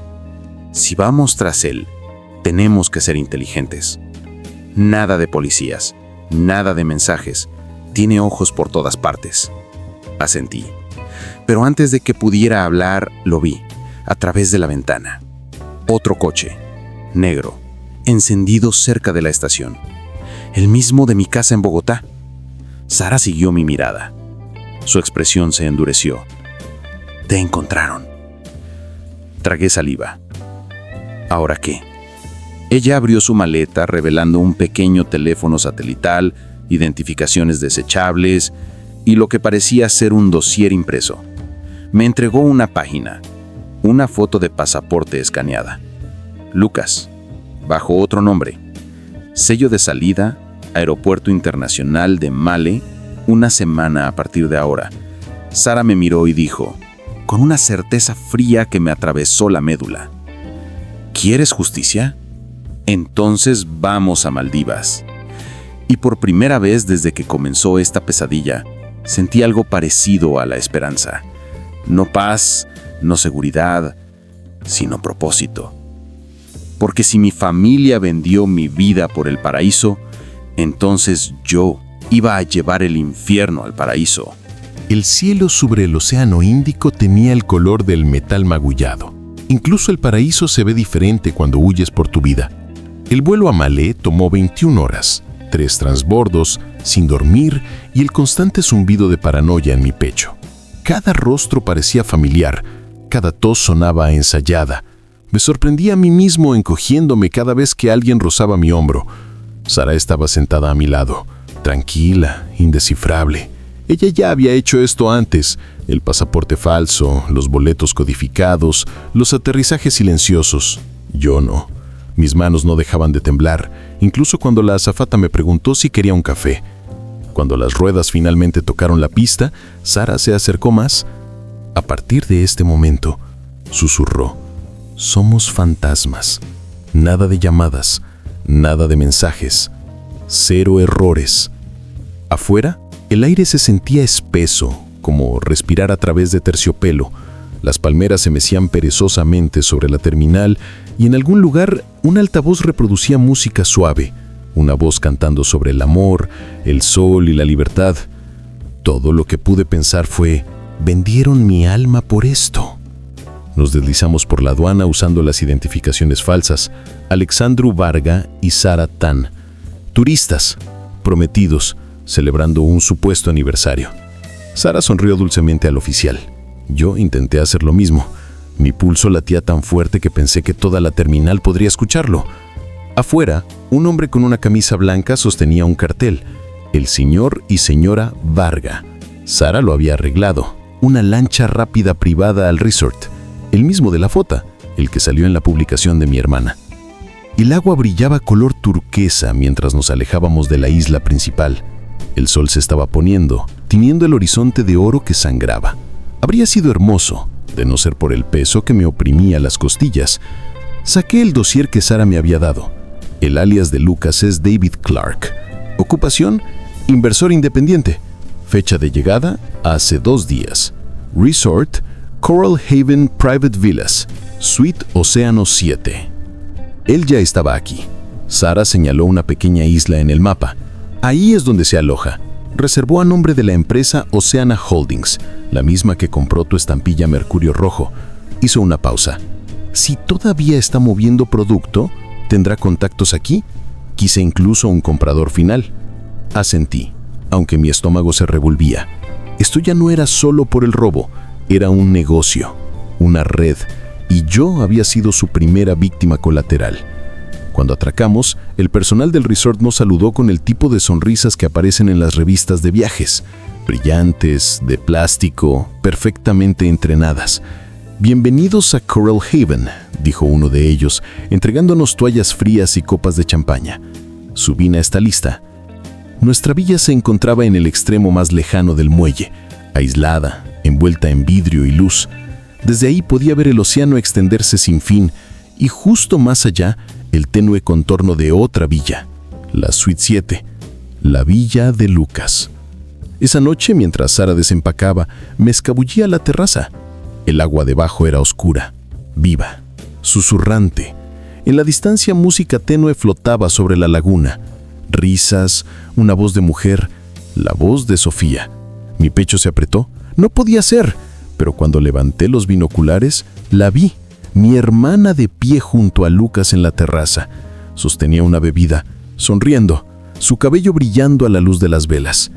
Si vamos tras él, tenemos que ser inteligentes. Nada de policías, nada de mensajes. Tiene ojos por todas partes. Asentí. Pero antes de que pudiera hablar, lo vi, a través de la ventana. Otro coche, negro, encendido cerca de la estación. El mismo de mi casa en Bogotá. Sara siguió mi mirada. Su expresión se endureció. Te encontraron. Tragué saliva. ¿Ahora qué? Ella abrió su maleta revelando un pequeño teléfono satelital, identificaciones desechables y lo que parecía ser un dossier impreso. Me entregó una página, una foto de pasaporte escaneada. Lucas, bajo otro nombre. Sello de salida, Aeropuerto Internacional de Male, una semana a partir de ahora. Sara me miró y dijo, con una certeza fría que me atravesó la médula: ¿quieres justicia? Entonces vamos a Maldivas. Y por primera vez desde que comenzó esta pesadilla, sentí algo parecido a la esperanza. No paz, no seguridad, sino propósito. Porque si mi familia vendió mi vida por el paraíso, entonces yo iba a llevar el infierno al paraíso. El cielo sobre el océano Índico tenía el color del metal magullado. Incluso el paraíso se ve diferente cuando huyes por tu vida. El vuelo a Malé tomó 21 horas, 3 transbordos, sin dormir y el constante zumbido de paranoia en mi pecho. Cada rostro parecía familiar, cada tos sonaba ensayada. Me sorprendía a mí mismo encogiéndome cada vez que alguien rozaba mi hombro. Sara estaba sentada a mi lado, tranquila, indescifrable. Ella ya había hecho esto antes: el pasaporte falso, los boletos codificados, los aterrizajes silenciosos. Yo no. Mis manos no dejaban de temblar, incluso cuando la azafata me preguntó si quería un café. Cuando las ruedas finalmente tocaron la pista, Sara se acercó más. A partir de este momento, susurró: somos fantasmas. Nada de llamadas, nada de mensajes, 0 errores. Afuera, el aire se sentía espeso, como respirar a través de terciopelo. Las palmeras se mecían perezosamente sobre la terminal y en algún lugar un altavoz reproducía música suave, una voz cantando sobre el amor, el sol y la libertad. Todo lo que pude pensar fue: vendieron mi alma por esto. Nos deslizamos por la aduana usando las identificaciones falsas: Alexandru Varga y Sara Tan. Turistas, prometidos, celebrando un supuesto aniversario. Sara sonrió dulcemente al oficial. Yo intenté hacer lo mismo. Mi pulso latía tan fuerte que pensé que toda la terminal podría escucharlo. Afuera, un hombre con una camisa blanca sostenía un cartel: el señor y señora Varga. Sara lo había arreglado: una lancha rápida privada al resort, el mismo de la foto, el que salió en la publicación de mi hermana. El agua brillaba color turquesa mientras nos alejábamos de la isla principal. El sol se estaba poniendo, tiñendo el horizonte de oro que sangraba. Habría sido hermoso, de no ser por el peso que me oprimía las costillas. Saqué el dossier que Sara me había dado. El alias de Lucas es David Clark. Ocupación: inversor independiente. Fecha de llegada: hace 2 días. Resort: Coral Haven Private Villas, Suite Océano 7. Él ya estaba aquí. Sara señaló una pequeña isla en el mapa. Ahí es donde se aloja. Reservó a nombre de la empresa Oceana Holdings, la misma que compró tu estampilla Mercurio Rojo. Hizo una pausa. Si todavía está moviendo producto, ¿tendrá contactos aquí? Quise incluso un comprador final. Asentí, aunque mi estómago se revolvía. Esto ya no era solo por el robo, era un negocio, una red, y yo había sido su primera víctima colateral. Cuando atracamos, el personal del resort nos saludó con el tipo de sonrisas que aparecen en las revistas de viajes, brillantes, de plástico, perfectamente entrenadas. «Bienvenidos a Coral Haven», dijo uno de ellos, entregándonos toallas frías y copas de champaña. Su vina está lista. Nuestra villa se encontraba en el extremo más lejano del muelle, aislada, envuelta en vidrio y luz. Desde ahí podía ver el océano extenderse sin fin y justo más allá el tenue contorno de otra villa, la Suite 7, la villa de Lucas. Esa noche, mientras Sara desempacaba, me escabullí a la terraza. El agua debajo era oscura, viva, susurrante. En la distancia, música tenue flotaba sobre la laguna. Risas, una voz de mujer, la voz de Sofía. Mi pecho se apretó. No podía ser, pero cuando levanté los binoculares, la vi. Mi hermana de pie junto a Lucas en la terraza. Sostenía una bebida, sonriendo, su cabello brillando a la luz de las velas.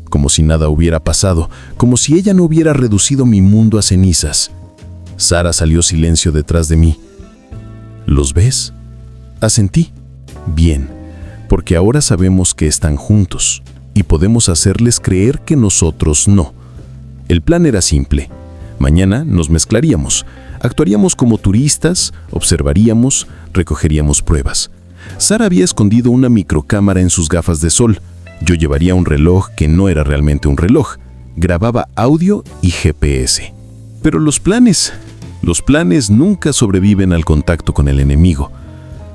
Como si nada hubiera pasado, como si ella no hubiera reducido mi mundo a cenizas. Sara salió silencio detrás de mí. ¿Los ves? Asentí. Bien, porque ahora sabemos que están juntos y podemos hacerles creer que nosotros no. El plan era simple. Mañana nos mezclaríamos, actuaríamos como turistas, observaríamos, recogeríamos pruebas. Sara había escondido una microcámara en sus gafas de sol. Yo llevaría un reloj que no era realmente un reloj. Grababa audio y GPS. Pero los planes nunca sobreviven al contacto con el enemigo.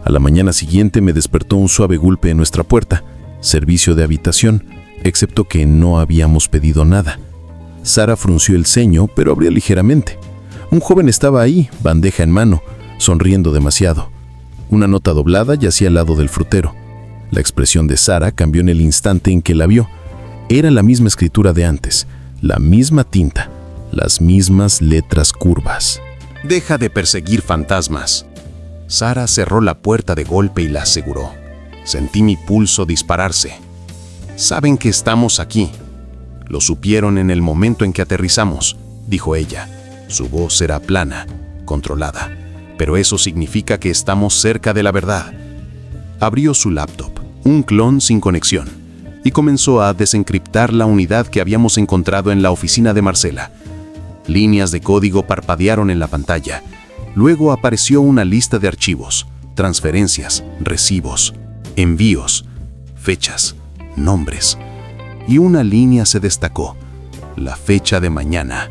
A la mañana siguiente me despertó un suave golpe en nuestra puerta. Servicio de habitación, excepto que no habíamos pedido nada. Sara frunció el ceño, pero abrió ligeramente. Un joven estaba ahí, bandeja en mano, sonriendo demasiado. Una nota doblada yacía al lado del frutero. La expresión de Sara cambió en el instante en que la vio. Era la misma escritura de antes, la misma tinta, las mismas letras curvas. Deja de perseguir fantasmas. Sara cerró la puerta de golpe y la aseguró. Sentí mi pulso dispararse. Saben que estamos aquí. Lo supieron en el momento en que aterrizamos, dijo ella. Su voz era plana, controlada, pero eso significa que estamos cerca de la verdad. Abrió su laptop, un clon sin conexión, y comenzó a desencriptar la unidad que habíamos encontrado en la oficina de Marcela. Líneas de código parpadearon en la pantalla. Luego apareció una lista de archivos, transferencias, recibos, envíos, fechas, nombres. Y una línea se destacó, la fecha de mañana.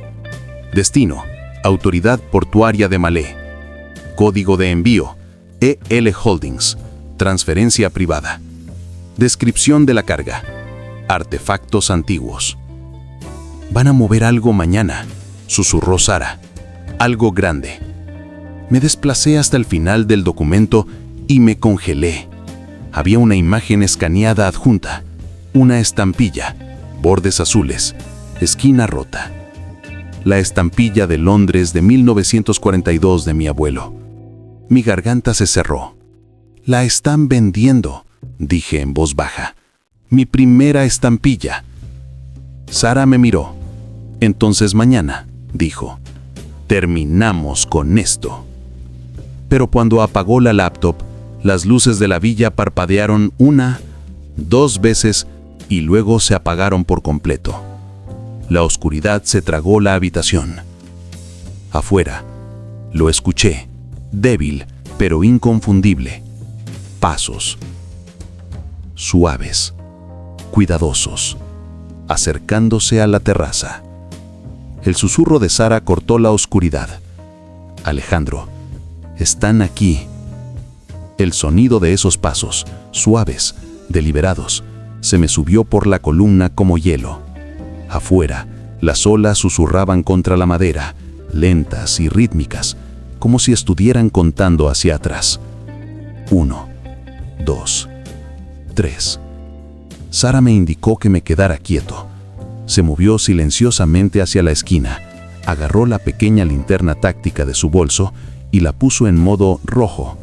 Destino, Autoridad Portuaria de Malé. Código de envío, EL Holdings, transferencia privada. Descripción de la carga, artefactos antiguos. Van a mover algo mañana, susurró Sara. Algo grande. Me desplacé hasta el final del documento y me congelé. Había una imagen escaneada adjunta, una estampilla, bordes azules, esquina rota. La estampilla de Londres de 1942 de mi abuelo. Mi garganta se cerró. La están vendiendo, dije en voz baja. Mi primera estampilla. Sara me miró. Entonces mañana, dijo, terminamos con esto. Pero cuando apagó la laptop, las luces de la villa parpadearon 1, 2 veces y luego se apagaron por completo. La oscuridad se tragó la habitación. Afuera, lo escuché, débil pero inconfundible. Pasos. Suaves, cuidadosos, acercándose a la terraza. El susurro de Sara cortó la oscuridad. Alejandro, están aquí. El sonido de esos pasos, suaves, deliberados, se me subió por la columna como hielo. Afuera, las olas susurraban contra la madera, lentas y rítmicas, como si estuvieran contando hacia atrás. 1, 2, 3. Sara me indicó que me quedara quieto. Se movió silenciosamente hacia la esquina, agarró la pequeña linterna táctica de su bolso y la puso en modo rojo.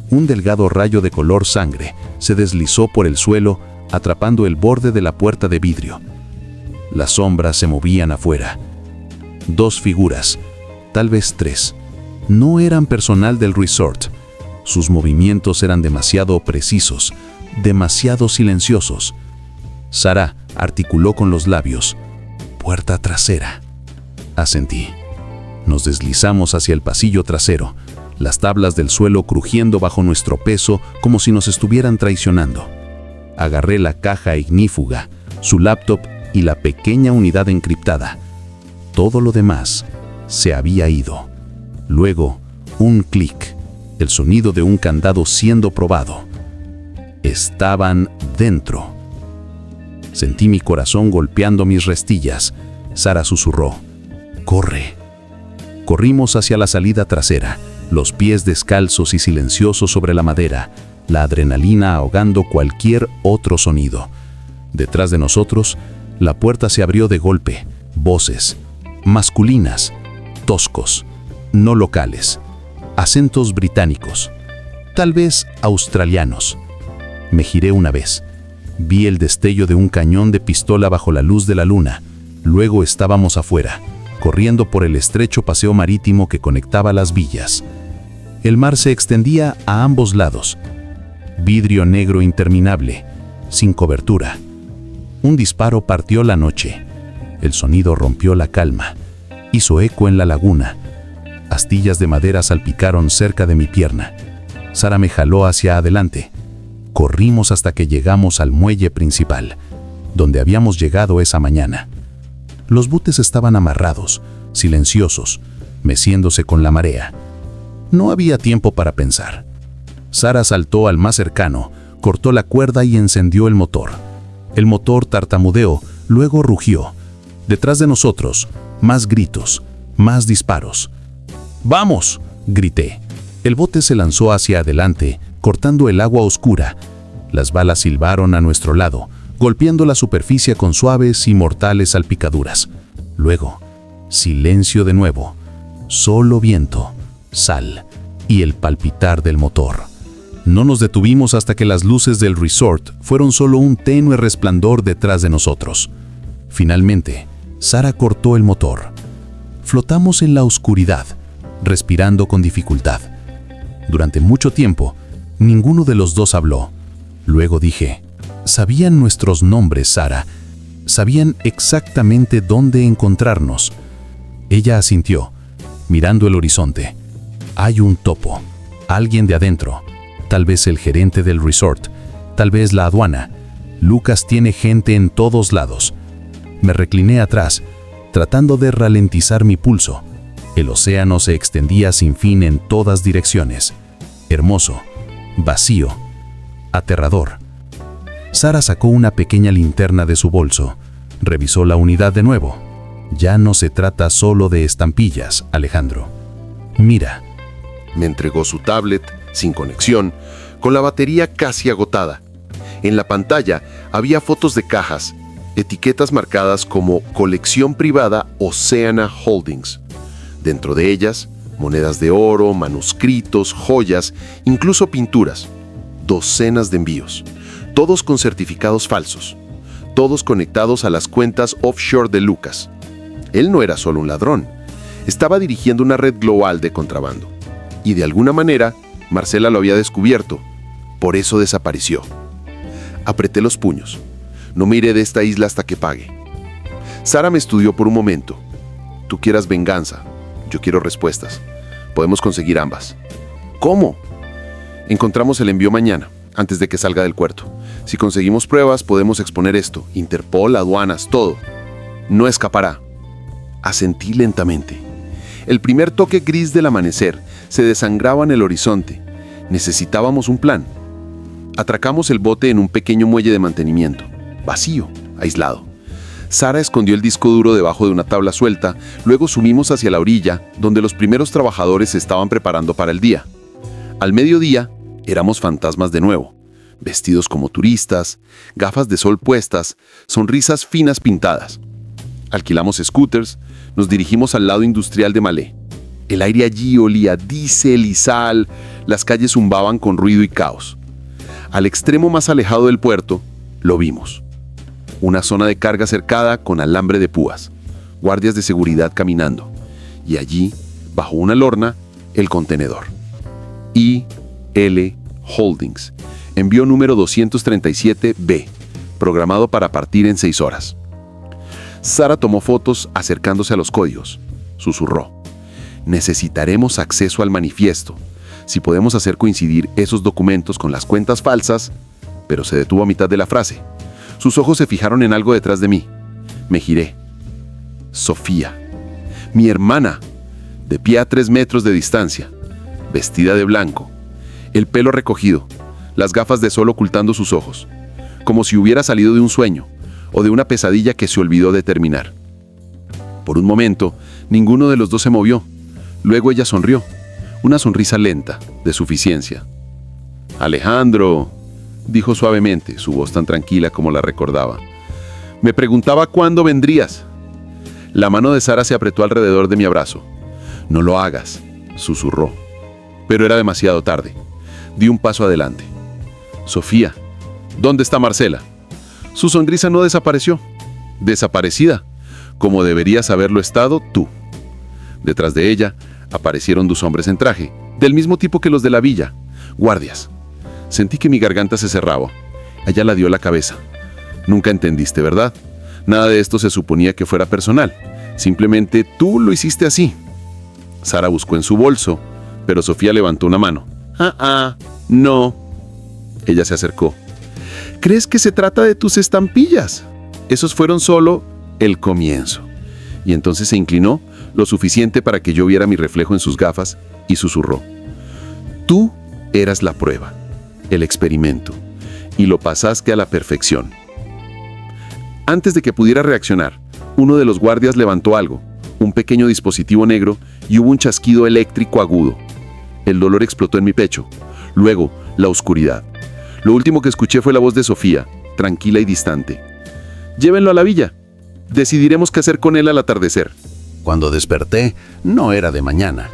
Un delgado rayo de color sangre se deslizó por el suelo, atrapando el borde de la puerta de vidrio. Las sombras se movían afuera. 2 figuras, tal vez 3. No eran personal del resort. Sus movimientos eran demasiado precisos, demasiado silenciosos. Sara articuló con los labios. Puerta trasera. Asentí. Nos deslizamos hacia el pasillo trasero, las tablas del suelo crujiendo bajo nuestro peso como si nos estuvieran traicionando. Agarré la caja ignífuga, su laptop y la pequeña unidad encriptada. Todo lo demás se había ido. Luego, un clic, el sonido de un candado siendo probado. Estaban dentro. Sentí mi corazón golpeando mis restillas. Sara susurró, «Corre». Corrimos hacia la salida trasera, los pies descalzos y silenciosos sobre la madera, la adrenalina ahogando cualquier otro sonido. Detrás de nosotros, la puerta se abrió de golpe. Voces, masculinas, toscos, no locales, acentos británicos, tal vez australianos. Me giré una vez. Vi el destello de un cañón de pistola bajo la luz de la luna. Luego estábamos afuera, corriendo por el estrecho paseo marítimo que conectaba las villas. El mar se extendía a ambos lados. Vidrio negro interminable, sin cobertura. Un disparo partió la noche. El sonido rompió la calma. Hizo eco en la laguna. Astillas de madera salpicaron cerca de mi pierna. Sara me jaló hacia adelante. Corrimos hasta que llegamos al muelle principal, donde habíamos llegado esa mañana. Los botes estaban amarrados, silenciosos, meciéndose con la marea. No había tiempo para pensar. Sara saltó al más cercano, cortó la cuerda y encendió el motor. El motor tartamudeó, luego rugió. Detrás de nosotros, más gritos, más disparos. ¡Vamos!, grité. El bote se lanzó hacia adelante, cortando el agua oscura. Las balas silbaron a nuestro lado, golpeando la superficie con suaves y mortales salpicaduras. Luego, silencio de nuevo, solo viento, sal y el palpitar del motor. No nos detuvimos hasta que las luces del resort fueron solo un tenue resplandor detrás de nosotros. Finalmente, Sara cortó el motor. Flotamos en la oscuridad, respirando con dificultad. Durante mucho tiempo, ninguno de los dos habló. Luego dije, sabían nuestros nombres, Sara. Sabían exactamente dónde encontrarnos. Ella asintió, mirando el horizonte. Hay un topo, alguien de adentro. Tal vez el gerente del resort, tal vez la aduana. Lucas tiene gente en todos lados. Me recliné atrás, tratando de ralentizar mi pulso. El océano se extendía sin fin en todas direcciones. Hermoso, vacío, aterrador. Sara sacó una pequeña linterna de su bolso. Revisó la unidad de nuevo. Ya no se trata solo de estampillas, Alejandro. Mira. Me entregó su tablet, sin conexión, con la batería casi agotada. En la pantalla había fotos de cajas, etiquetas marcadas como Colección Privada Oceana Holdings. Dentro de ellas, monedas de oro, manuscritos, joyas, incluso pinturas. Docenas de envíos, todos con certificados falsos, todos conectados a las cuentas offshore de Lucas. Él no era solo un ladrón, estaba dirigiendo una red global de contrabando. Y de alguna manera, Marcela lo había descubierto. Por eso desapareció. Apreté los puños. No me iré de esta isla hasta que pague. Sara me estudió por un momento. Tú quieras venganza, yo quiero respuestas. Podemos conseguir ambas. ¿Cómo? Encontramos el envío mañana, antes de que salga del puerto. Si conseguimos pruebas, podemos exponer esto. Interpol, aduanas, todo. No escapará. Asentí lentamente. El primer toque gris del amanecer se desangraba en el horizonte. Necesitábamos un plan. Atracamos el bote en un pequeño muelle de mantenimiento. Vacío, aislado. Sara escondió el disco duro debajo de una tabla suelta, luego subimos hacia la orilla, donde los primeros trabajadores se estaban preparando para el día. Al mediodía, éramos fantasmas de nuevo, vestidos como turistas, gafas de sol puestas, sonrisas finas pintadas. Alquilamos scooters, nos dirigimos al lado industrial de Malé. El aire allí olía a diésel y sal, las calles zumbaban con ruido y caos. Al extremo más alejado del puerto, lo vimos. Una zona de carga cercada con alambre de púas, guardias de seguridad caminando, y allí, bajo una lorna, el contenedor. I.L. Holdings, envío número 237B, programado para partir en 6 horas. Sara tomó fotos acercándose a los códigos. Susurró. Necesitaremos acceso al manifiesto. Si podemos hacer coincidir esos documentos con las cuentas falsas, pero se detuvo a mitad de la frase. Sus ojos se fijaron en algo detrás de mí. Me giré. Sofía, mi hermana, de pie a 3 metros de distancia, vestida de blanco, el pelo recogido, las gafas de sol ocultando sus ojos, como si hubiera salido de un sueño o de una pesadilla que se olvidó de terminar. Por un momento, ninguno de los dos se movió. Luego ella sonrió, una sonrisa lenta, de suficiencia. «Alejandro», dijo suavemente, su voz tan tranquila como la recordaba. «Me preguntaba cuándo vendrías». La mano de Sara se apretó alrededor de mi abrazo. «No lo hagas», susurró. Pero era demasiado tarde. Di un paso adelante. «Sofía, ¿dónde está Marcela?» Su sonrisa no desapareció. Desaparecida, como deberías haberlo estado tú. Detrás de ella aparecieron 2 hombres en traje, Del mismo tipo que los de la villa. Guardias. Sentí que mi garganta se cerraba. Allá la dio la cabeza. Nunca entendiste, ¿verdad? Nada de esto se suponía que fuera personal. Simplemente tú lo hiciste así. Sara buscó en su bolso, pero Sofía levantó una mano. No. Ella se acercó. ¿Crees que se trata de tus estampillas? Esos fueron solo el comienzo. Y entonces se inclinó lo suficiente para que yo viera mi reflejo en sus gafas y susurró. Tú eras la prueba, el experimento, y lo pasaste a la perfección. Antes de que pudiera reaccionar, uno de los guardias levantó algo, un pequeño dispositivo negro, y hubo un chasquido eléctrico agudo. El dolor explotó en mi pecho. Luego, la oscuridad. Lo último que escuché fue la voz de Sofía, tranquila y distante. Llévenlo a la villa. Decidiremos qué hacer con él al atardecer. Cuando desperté, no era de mañana.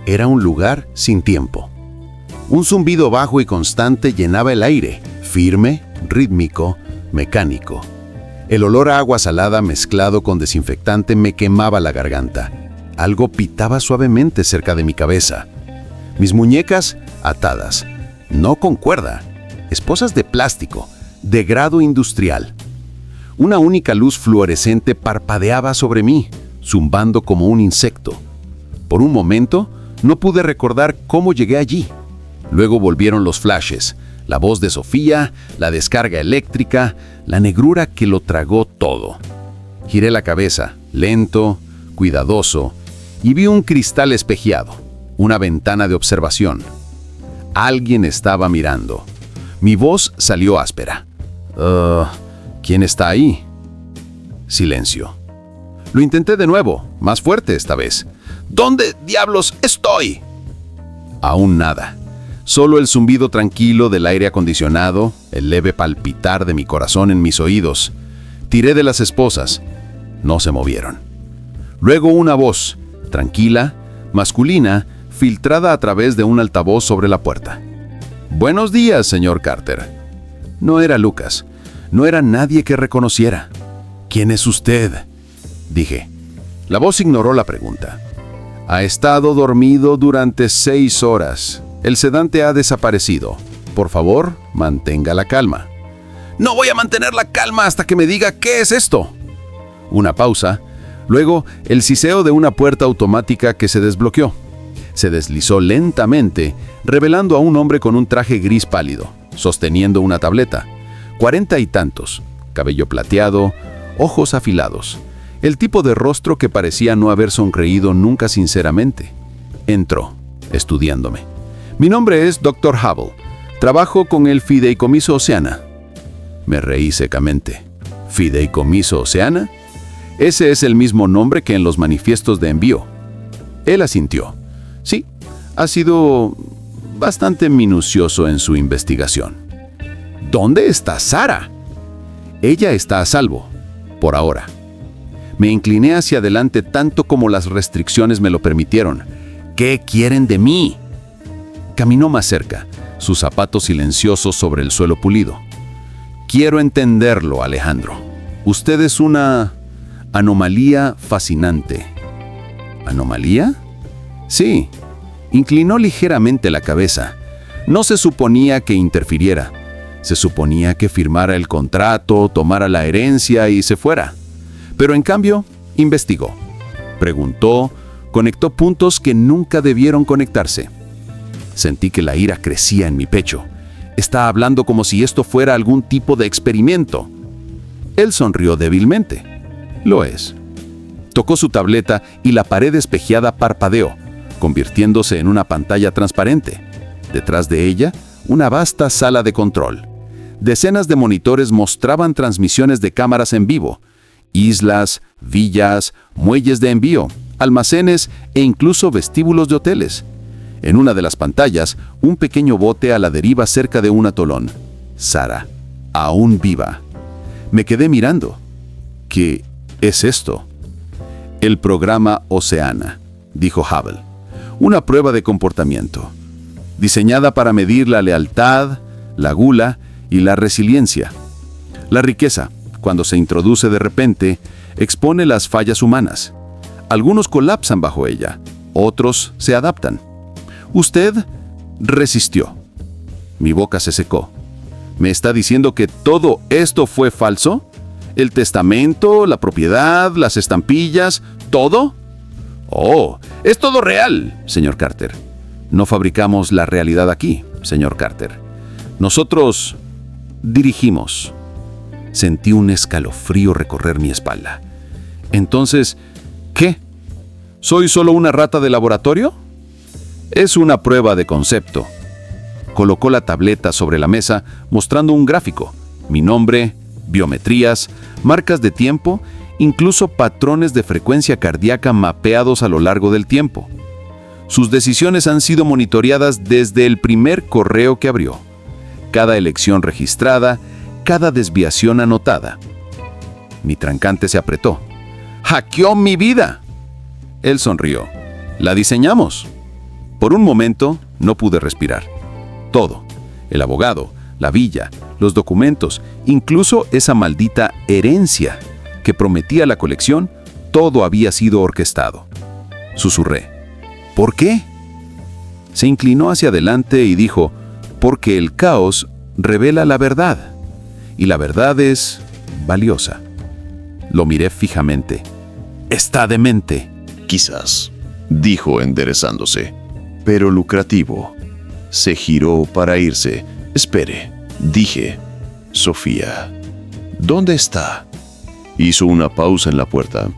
Era un lugar sin tiempo. Un zumbido bajo y constante llenaba el aire, firme, rítmico, mecánico. El olor a agua salada mezclado con desinfectante me quemaba la garganta. Algo pitaba suavemente cerca de mi cabeza. Mis muñecas atadas, no con cuerda, esposas de plástico, de grado industrial. Una única luz fluorescente parpadeaba sobre mí, zumbando como un insecto. Por un momento, no pude recordar cómo llegué allí. Luego volvieron los flashes, la voz de Sofía, la descarga eléctrica, la negrura que lo tragó todo. Giré la cabeza, lento, cuidadoso, y vi un cristal espejeado, una ventana de observación. Alguien estaba mirando. Mi voz salió áspera. ¿Quién está ahí? Silencio. Lo intenté de nuevo, más fuerte esta vez. ¿Dónde diablos estoy? Aún nada. Solo el zumbido tranquilo del aire acondicionado, el leve palpitar de mi corazón en mis oídos. Tiré de las esposas. No se movieron. Luego una voz, tranquila, masculina, filtrada a través de un altavoz sobre la puerta. «Buenos días, señor Carter». No era Lucas. No era nadie que reconociera. «¿Quién es usted?», dije. La voz ignoró la pregunta. «Ha estado dormido durante 6 horas. El sedante ha desaparecido. Por favor, mantenga la calma». «No voy a mantener la calma hasta que me diga qué es esto». Una pausa. Luego, el siseo de una puerta automática que se desbloqueó. Se deslizó lentamente, revelando a un hombre con un traje gris pálido, sosteniendo una tableta. 40 y tantos, cabello plateado, ojos afilados. El tipo de rostro que parecía no haber sonreído nunca sinceramente. Entró, estudiándome. «Mi nombre es Dr. Hubble. Trabajo con el Fideicomiso Oceana». Me reí secamente. ¿Fideicomiso Oceana? Ese es el mismo nombre que en los manifiestos de envío. Él asintió. Sí, ha sido bastante minucioso en su investigación. ¿Dónde está Sara? Ella está a salvo, por ahora. Me incliné hacia adelante tanto como las restricciones me lo permitieron. ¿Qué quieren de mí? Caminó más cerca, sus zapatos silenciosos sobre el suelo pulido. Quiero entenderlo, Alejandro. Usted es una anomalía fascinante. ¿Anomalía? Sí. Inclinó ligeramente la cabeza. No se suponía que interfiriera. Se suponía que firmara el contrato, tomara la herencia y se fuera. Pero en cambio, investigó. Preguntó, conectó puntos que nunca debieron conectarse. Sentí que la ira crecía en mi pecho. Estaba hablando como si esto fuera algún tipo de experimento. Él sonrió débilmente. Lo es. Tocó su tableta y la pared espejeada parpadeó, convirtiéndose en una pantalla transparente. Detrás de ella, una vasta sala de control. Decenas de monitores mostraban transmisiones de cámaras en vivo, islas, villas, muelles de envío, almacenes e incluso vestíbulos de hoteles. En una de las pantallas, un pequeño bote a la deriva cerca de un atolón. Sara, aún viva. Me quedé mirando. ¿Qué es esto? El programa Oceana, dijo Hubble. Una prueba de comportamiento, diseñada para medir la lealtad, la gula y la resiliencia. La riqueza, cuando se introduce de repente, expone las fallas humanas. Algunos colapsan bajo ella, otros se adaptan. Usted resistió. Mi boca se secó. ¿Me está diciendo que todo esto fue falso? ¿El testamento, la propiedad, las estampillas, todo? Oh, es todo real, señor Carter. No fabricamos la realidad aquí, señor Carter. Nosotros dirigimos. Sentí un escalofrío recorrer mi espalda. Entonces, ¿qué? ¿Soy solo una rata de laboratorio? Es una prueba de concepto. Colocó la tableta sobre la mesa mostrando un gráfico, mi nombre, biometrías, marcas de tiempo, incluso patrones de frecuencia cardíaca mapeados a lo largo del tiempo. Sus decisiones han sido monitoreadas desde el primer correo que abrió. Cada elección registrada, cada desviación anotada. Mi trancante se apretó. ¡Hackeó mi vida! Él sonrió. La diseñamos. Por un momento no pude respirar. Todo, el abogado, la villa, los documentos, incluso esa maldita herencia que prometía la colección, todo había sido orquestado. Susurré. ¿Por qué? Se inclinó hacia adelante y dijo, porque el caos revela la verdad, y la verdad es valiosa. Lo miré fijamente. Está demente. Quizás, dijo enderezándose, pero lucrativo. Se giró para irse. Espere, dije. Sofía, ¿dónde está? Hizo una pausa en la puerta.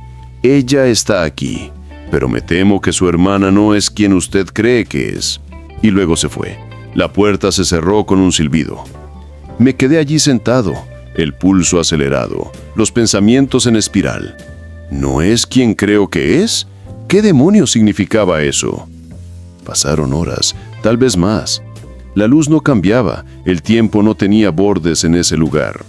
Ella está aquí, pero me temo que su hermana no es quien usted cree que es. Y luego se fue. La puerta se cerró con un silbido. Me quedé allí sentado, el pulso acelerado, los pensamientos en espiral. ¿No es quien creo que es? ¿Qué demonios significaba eso? Pasaron horas, tal vez más. La luz no cambiaba, el tiempo no tenía bordes en ese lugar.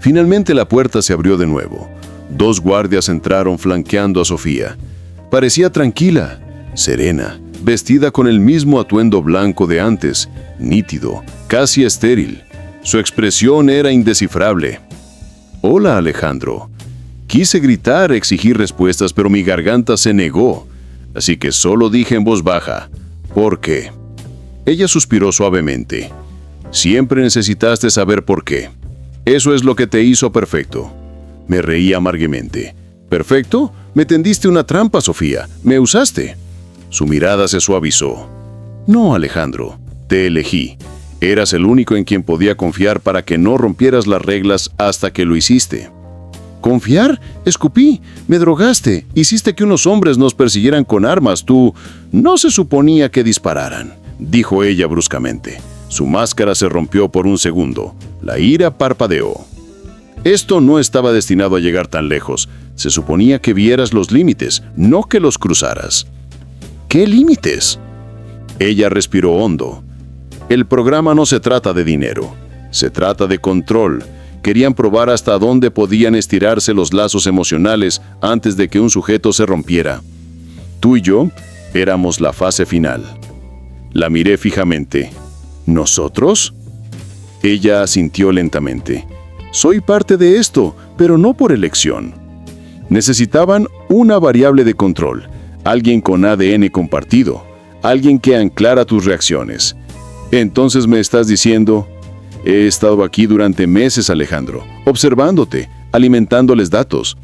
Finalmente la puerta se abrió de nuevo. 2 guardias entraron flanqueando a Sofía. Parecía tranquila, serena, vestida con el mismo atuendo blanco de antes, nítido, casi estéril. Su expresión era indescifrable. «Hola, Alejandro». Quise gritar, exigir respuestas, pero mi garganta se negó. Así que solo dije en voz baja, ¿por qué? Ella suspiró suavemente. Siempre necesitaste saber por qué. Eso es lo que te hizo perfecto. Me reí amargamente. ¿Perfecto? Me tendiste una trampa, Sofía. Me usaste. Su mirada se suavizó. No, Alejandro. Te elegí. Eras el único en quien podía confiar para que no rompieras las reglas hasta que lo hiciste. ¿Confiar? Escupí, me drogaste, hiciste que unos hombres nos persiguieran con armas. Tú no se suponía que dispararan, dijo ella bruscamente. Su máscara se rompió por un segundo. La ira parpadeó. Esto no estaba destinado a llegar tan lejos. Se suponía que vieras los límites, no que los cruzaras. ¿Qué límites? Ella respiró hondo. El programa no se trata de dinero, se trata de control. Querían probar hasta dónde podían estirarse los lazos emocionales antes de que un sujeto se rompiera. Tú y yo éramos la fase final. La miré fijamente. ¿Nosotros? Ella asintió lentamente. Soy parte de esto, pero no por elección. Necesitaban una variable de control, alguien con ADN compartido, alguien que anclara tus reacciones. Entonces me estás diciendo... He estado aquí durante meses, Alejandro, observándote, alimentándoles datos.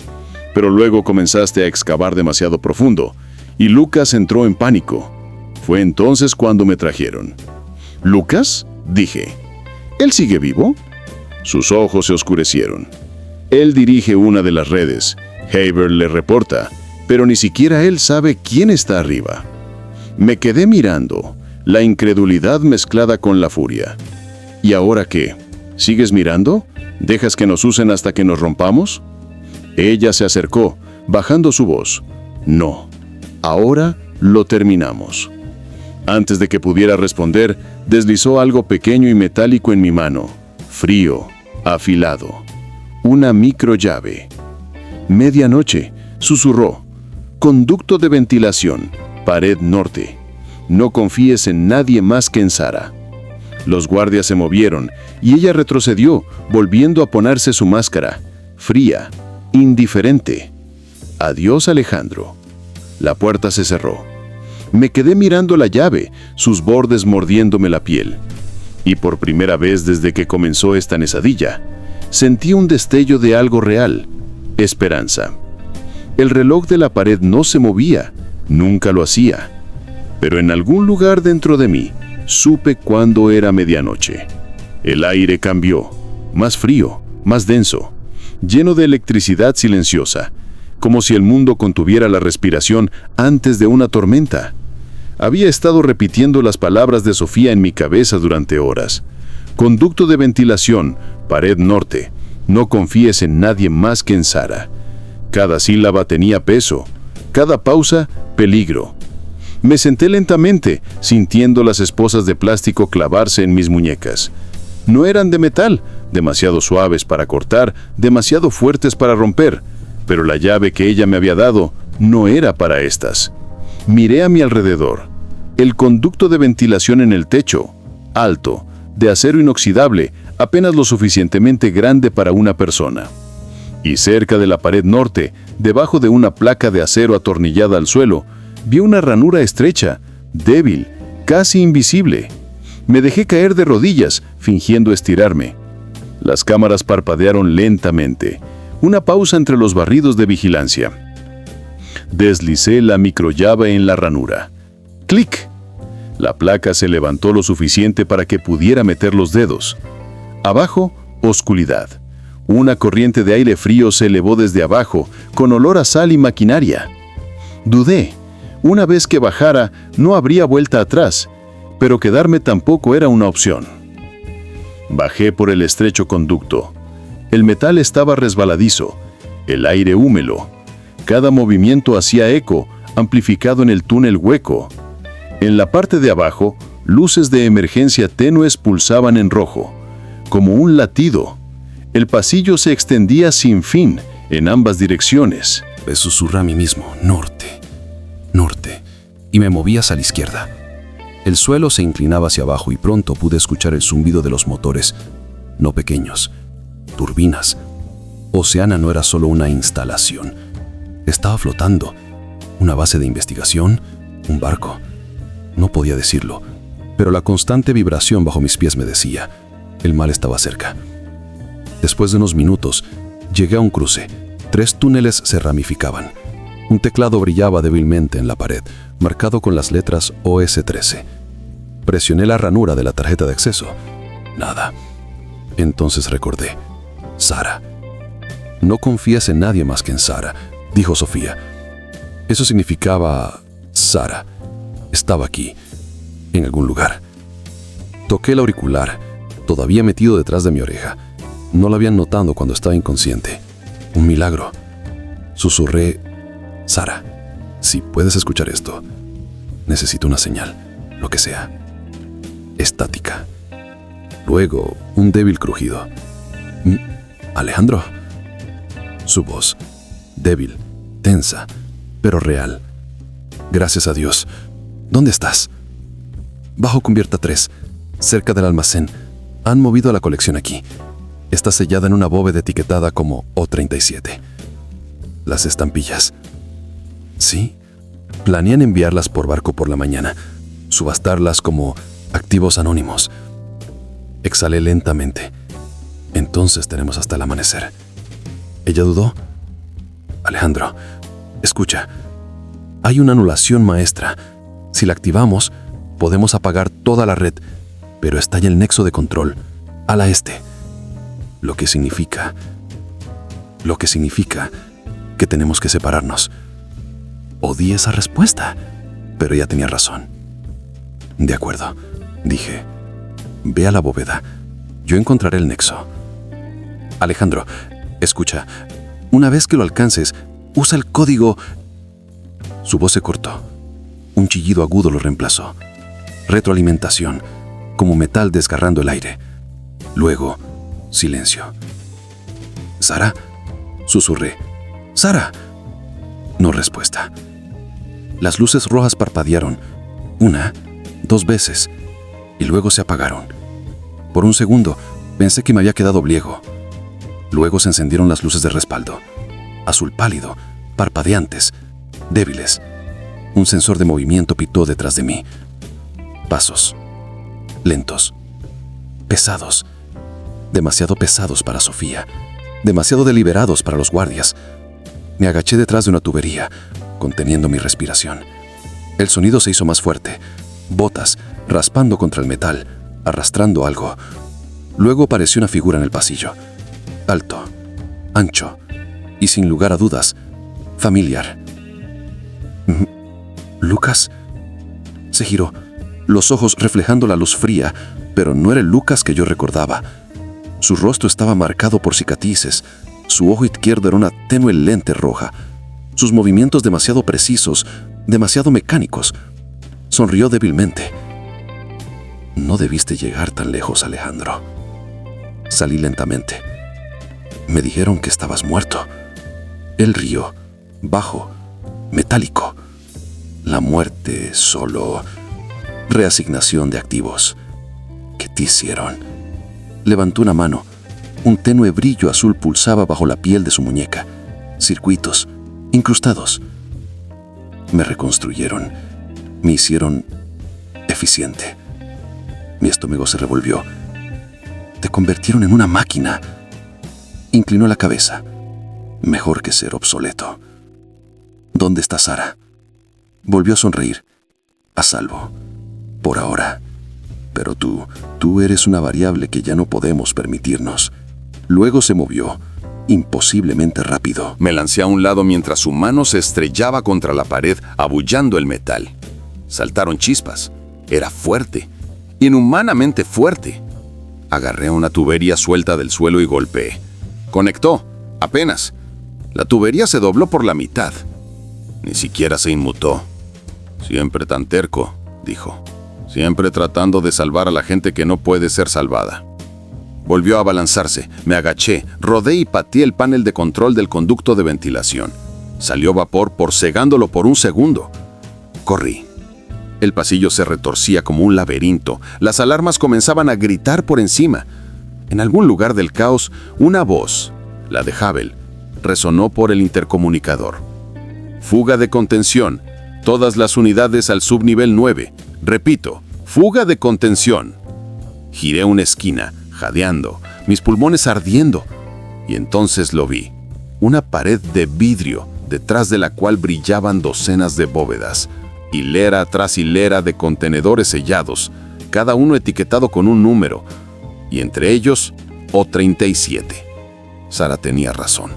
Pero luego comenzaste a excavar demasiado profundo, y Lucas entró en pánico. Fue entonces cuando me trajeron. ¿Lucas? Dije. ¿Él sigue vivo? Sus ojos se oscurecieron. Él dirige una de las redes. Haber le reporta, pero ni siquiera él sabe quién está arriba. Me quedé mirando, la incredulidad mezclada con la furia. ¿Y ahora qué? ¿Sigues mirando? ¿Dejas que nos usen hasta que nos rompamos? Ella se acercó, bajando su voz. No, ahora lo terminamos. Antes de que pudiera responder, deslizó algo pequeño y metálico en mi mano, frío, afilado. Una microllave. Medianoche, susurró. Conducto de ventilación, pared norte. No confíes en nadie más que en Sara. Los guardias se movieron y ella retrocedió, volviendo a ponerse su máscara, fría, indiferente. Adiós, Alejandro. La puerta se cerró. Me quedé mirando la llave, sus bordes mordiéndome la piel. Y por primera vez desde que comenzó esta nesadilla, sentí un destello de algo real, esperanza. El reloj de la pared no se movía, nunca lo hacía. Pero en algún lugar dentro de mí, supe cuándo era medianoche. El aire cambió, más frío, más denso, lleno de electricidad silenciosa, como si el mundo contuviera la respiración antes de una tormenta. Había estado repitiendo las palabras de Sofía en mi cabeza durante horas. Conducto de ventilación, pared norte, no confíes en nadie más que en Sara. Cada sílaba tenía peso, cada pausa, peligro. Me senté lentamente, sintiendo las esposas de plástico clavarse en mis muñecas. No eran de metal, demasiado suaves para cortar, demasiado fuertes para romper, pero la llave que ella me había dado no era para estas. Miré a mi alrededor. El conducto de ventilación en el techo, alto, de acero inoxidable, apenas lo suficientemente grande para una persona. Y cerca de la pared norte, debajo de una placa de acero atornillada al suelo, vi una ranura estrecha, débil, casi invisible. Me dejé caer de rodillas, fingiendo estirarme. Las cámaras parpadearon lentamente. Una pausa entre los barridos de vigilancia. Deslicé la microllave en la ranura. ¡Clic! La placa se levantó lo suficiente para que pudiera meter los dedos. Abajo, oscuridad. Una corriente de aire frío se elevó desde abajo, con olor a sal y maquinaria. Dudé. Una vez que bajara, no habría vuelta atrás, pero quedarme tampoco era una opción. Bajé por el estrecho conducto. El metal estaba resbaladizo, el aire húmedo. Cada movimiento hacía eco, amplificado en el túnel hueco. En la parte de abajo, luces de emergencia tenues pulsaban en rojo, como un latido. El pasillo se extendía sin fin, en ambas direcciones. Me susurré a mí mismo, norte, norte, y me moví hacia la izquierda. El suelo se inclinaba hacia abajo y pronto pude escuchar el zumbido de los motores, no pequeños, turbinas. Oceana no era solo una instalación, estaba flotando, una base de investigación, un barco. No podía decirlo, pero la constante vibración bajo mis pies me decía, el mal estaba cerca. Después de unos minutos, llegué a un cruce. 3 túneles se ramificaban. Un teclado brillaba débilmente en la pared, marcado con las letras OS-13. Presioné la ranura de la tarjeta de acceso. Nada. Entonces recordé. Sara. No confíes en nadie más que en Sara, dijo Sofía. Eso significaba Sara. Estaba aquí, en algún lugar. Toqué el auricular, todavía metido detrás de mi oreja. No lo habían notado cuando estaba inconsciente. Un milagro. Susurré, Sara, si puedes escuchar esto, necesito una señal, lo que sea. Estática. Luego, un débil crujido. Alejandro. Su voz, débil, tensa, pero real. Gracias a Dios. ¿Dónde estás? Bajo cubierta 3, cerca del almacén. Han movido la colección aquí. Está sellada en una bóveda etiquetada como O37. Las estampillas. Sí, planean enviarlas por barco por la mañana, subastarlas como activos anónimos. Exhalé lentamente. Entonces tenemos hasta el amanecer. Ella dudó. Alejandro, escucha. Hay una anulación maestra. Si la activamos, podemos apagar toda la red, pero está en el nexo de control, ala este. Lo que significa que tenemos que separarnos. Odié esa respuesta, pero ella tenía razón. De acuerdo, dije. Ve a la bóveda. Yo encontraré el nexo. Alejandro, escucha. Una vez que lo alcances, usa el código... Su voz se cortó. Un chillido agudo lo reemplazó. Retroalimentación, como metal desgarrando el aire. Luego, silencio. ¿Sara? Susurré. ¡Sara! No respuesta. Las luces rojas parpadearon, 1, 2 veces, y luego se apagaron. Por un segundo, pensé que me había quedado bliego. Luego se encendieron las luces de respaldo, azul pálido, parpadeantes, débiles. Un sensor de movimiento pitó detrás de mí. Pasos. Lentos. Pesados. Demasiado pesados para Sofía. Demasiado deliberados para los guardias. Me agaché detrás de una tubería, conteniendo mi respiración. El sonido se hizo más fuerte. Botas, raspando contra el metal, arrastrando algo. Luego apareció una figura en el pasillo. Alto, ancho y sin lugar a dudas, familiar. ¿Lucas? Se giró, los ojos reflejando la luz fría, pero no era el Lucas que yo recordaba. Su rostro estaba marcado por cicatrices. Su ojo izquierdo era una tenue lente roja. Sus movimientos demasiado precisos, demasiado mecánicos. Sonrió débilmente. No debiste llegar tan lejos, Alejandro. Salí lentamente. Me dijeron que estabas muerto. Él rió, bajo, metálico. La muerte solo... reasignación de activos. ¿Qué te hicieron? Levantó una mano. Un tenue brillo azul pulsaba bajo la piel de su muñeca. Circuitos, incrustados. Me reconstruyeron. Me hicieron eficiente. Mi estómago se revolvió. Te convirtieron en una máquina. Inclinó la cabeza. Mejor que ser obsoleto. ¿Dónde está Sara? Volvió a sonreír. A salvo. Por ahora. Pero tú eres una variable que ya no podemos permitirnos. Luego se movió, imposiblemente rápido. Me lancé a un lado mientras su mano se estrellaba contra la pared, abullando el metal. Saltaron chispas. Era fuerte. Inhumanamente fuerte. Agarré una tubería suelta del suelo y golpeé. Conectó, apenas. La tubería se dobló por la mitad. Ni siquiera se inmutó. Siempre tan terco, dijo. Siempre tratando de salvar a la gente que no puede ser salvada. Volvió a abalanzarse. Me agaché, rodé y pateé el panel de control del conducto de ventilación. Salió vapor cegándolo por un segundo. Corrí. El pasillo se retorcía como un laberinto. Las alarmas comenzaban a gritar por encima. En algún lugar del caos, una voz, la de Havel, resonó por el intercomunicador. Fuga de contención. Todas las unidades al subnivel 9. Repito, fuga de contención. Giré una esquina, jadeando, mis pulmones ardiendo. Y entonces lo vi. Una pared de vidrio, detrás de la cual brillaban docenas de bóvedas. Hilera tras hilera de contenedores sellados, cada uno etiquetado con un número. Y entre ellos, O37. Sara tenía razón.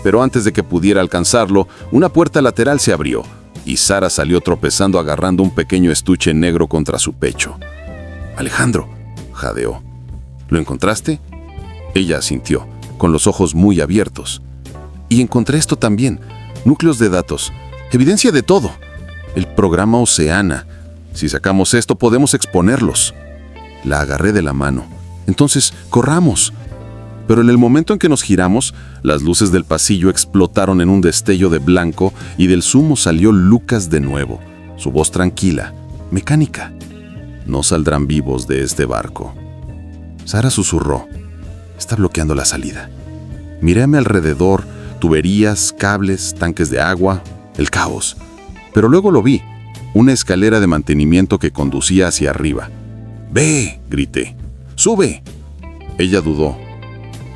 Pero antes de que pudiera alcanzarlo, una puerta lateral se abrió, y Sara salió tropezando agarrando un pequeño estuche negro contra su pecho. «Alejandro», jadeó. «¿Lo encontraste?» Ella asintió, con los ojos muy abiertos. «Y encontré esto también. Núcleos de datos. Evidencia de todo. El programa Oceana. Si sacamos esto, podemos exponerlos». La agarré de la mano. «Entonces, corramos». Pero en el momento en que nos giramos, las luces del pasillo explotaron en un destello de blanco y del zumo salió Lucas de nuevo, su voz tranquila, mecánica. «No saldrán vivos de este barco». Sara susurró. «Está bloqueando la salida». Miré a mi alrededor, tuberías, cables, tanques de agua, el caos. Pero luego lo vi, una escalera de mantenimiento que conducía hacia arriba. «¡Ve!», grité. «¡Sube!». Ella dudó.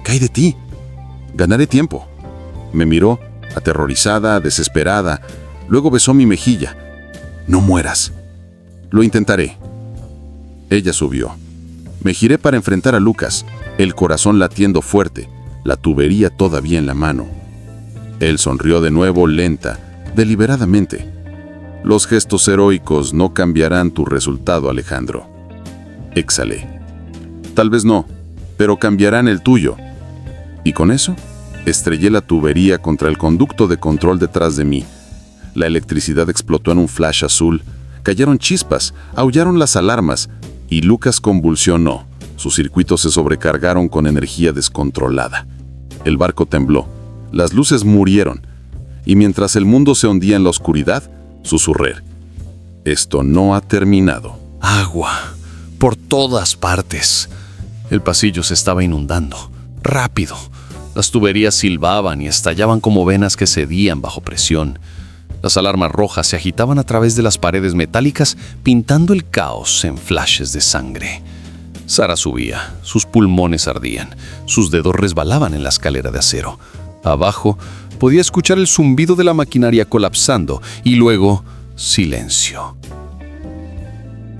«¿Qué hay de ti?». «Ganaré tiempo». Me miró, aterrorizada, desesperada. Luego besó mi mejilla. «No mueras». «Lo intentaré». Ella subió. Me giré para enfrentar a Lucas, el corazón latiendo fuerte, la tubería todavía en la mano. Él sonrió de nuevo lenta, deliberadamente. «Los gestos heroicos no cambiarán tu resultado, Alejandro». Exhalé. «Tal vez no, pero cambiarán el tuyo». Y con eso, estrellé la tubería contra el conducto de control detrás de mí. La electricidad explotó en un flash azul, cayeron chispas, aullaron las alarmas, y Lucas convulsionó. Sus circuitos se sobrecargaron con energía descontrolada. El barco tembló, las luces murieron, y mientras el mundo se hundía en la oscuridad, susurré: «Esto no ha terminado». Agua, por todas partes. El pasillo se estaba inundando. Rápido. Las tuberías silbaban y estallaban como venas que cedían bajo presión. Las alarmas rojas se agitaban a través de las paredes metálicas, pintando el caos en flashes de sangre. Sara subía, sus pulmones ardían, sus dedos resbalaban en la escalera de acero. Abajo podía escuchar el zumbido de la maquinaria colapsando y luego silencio.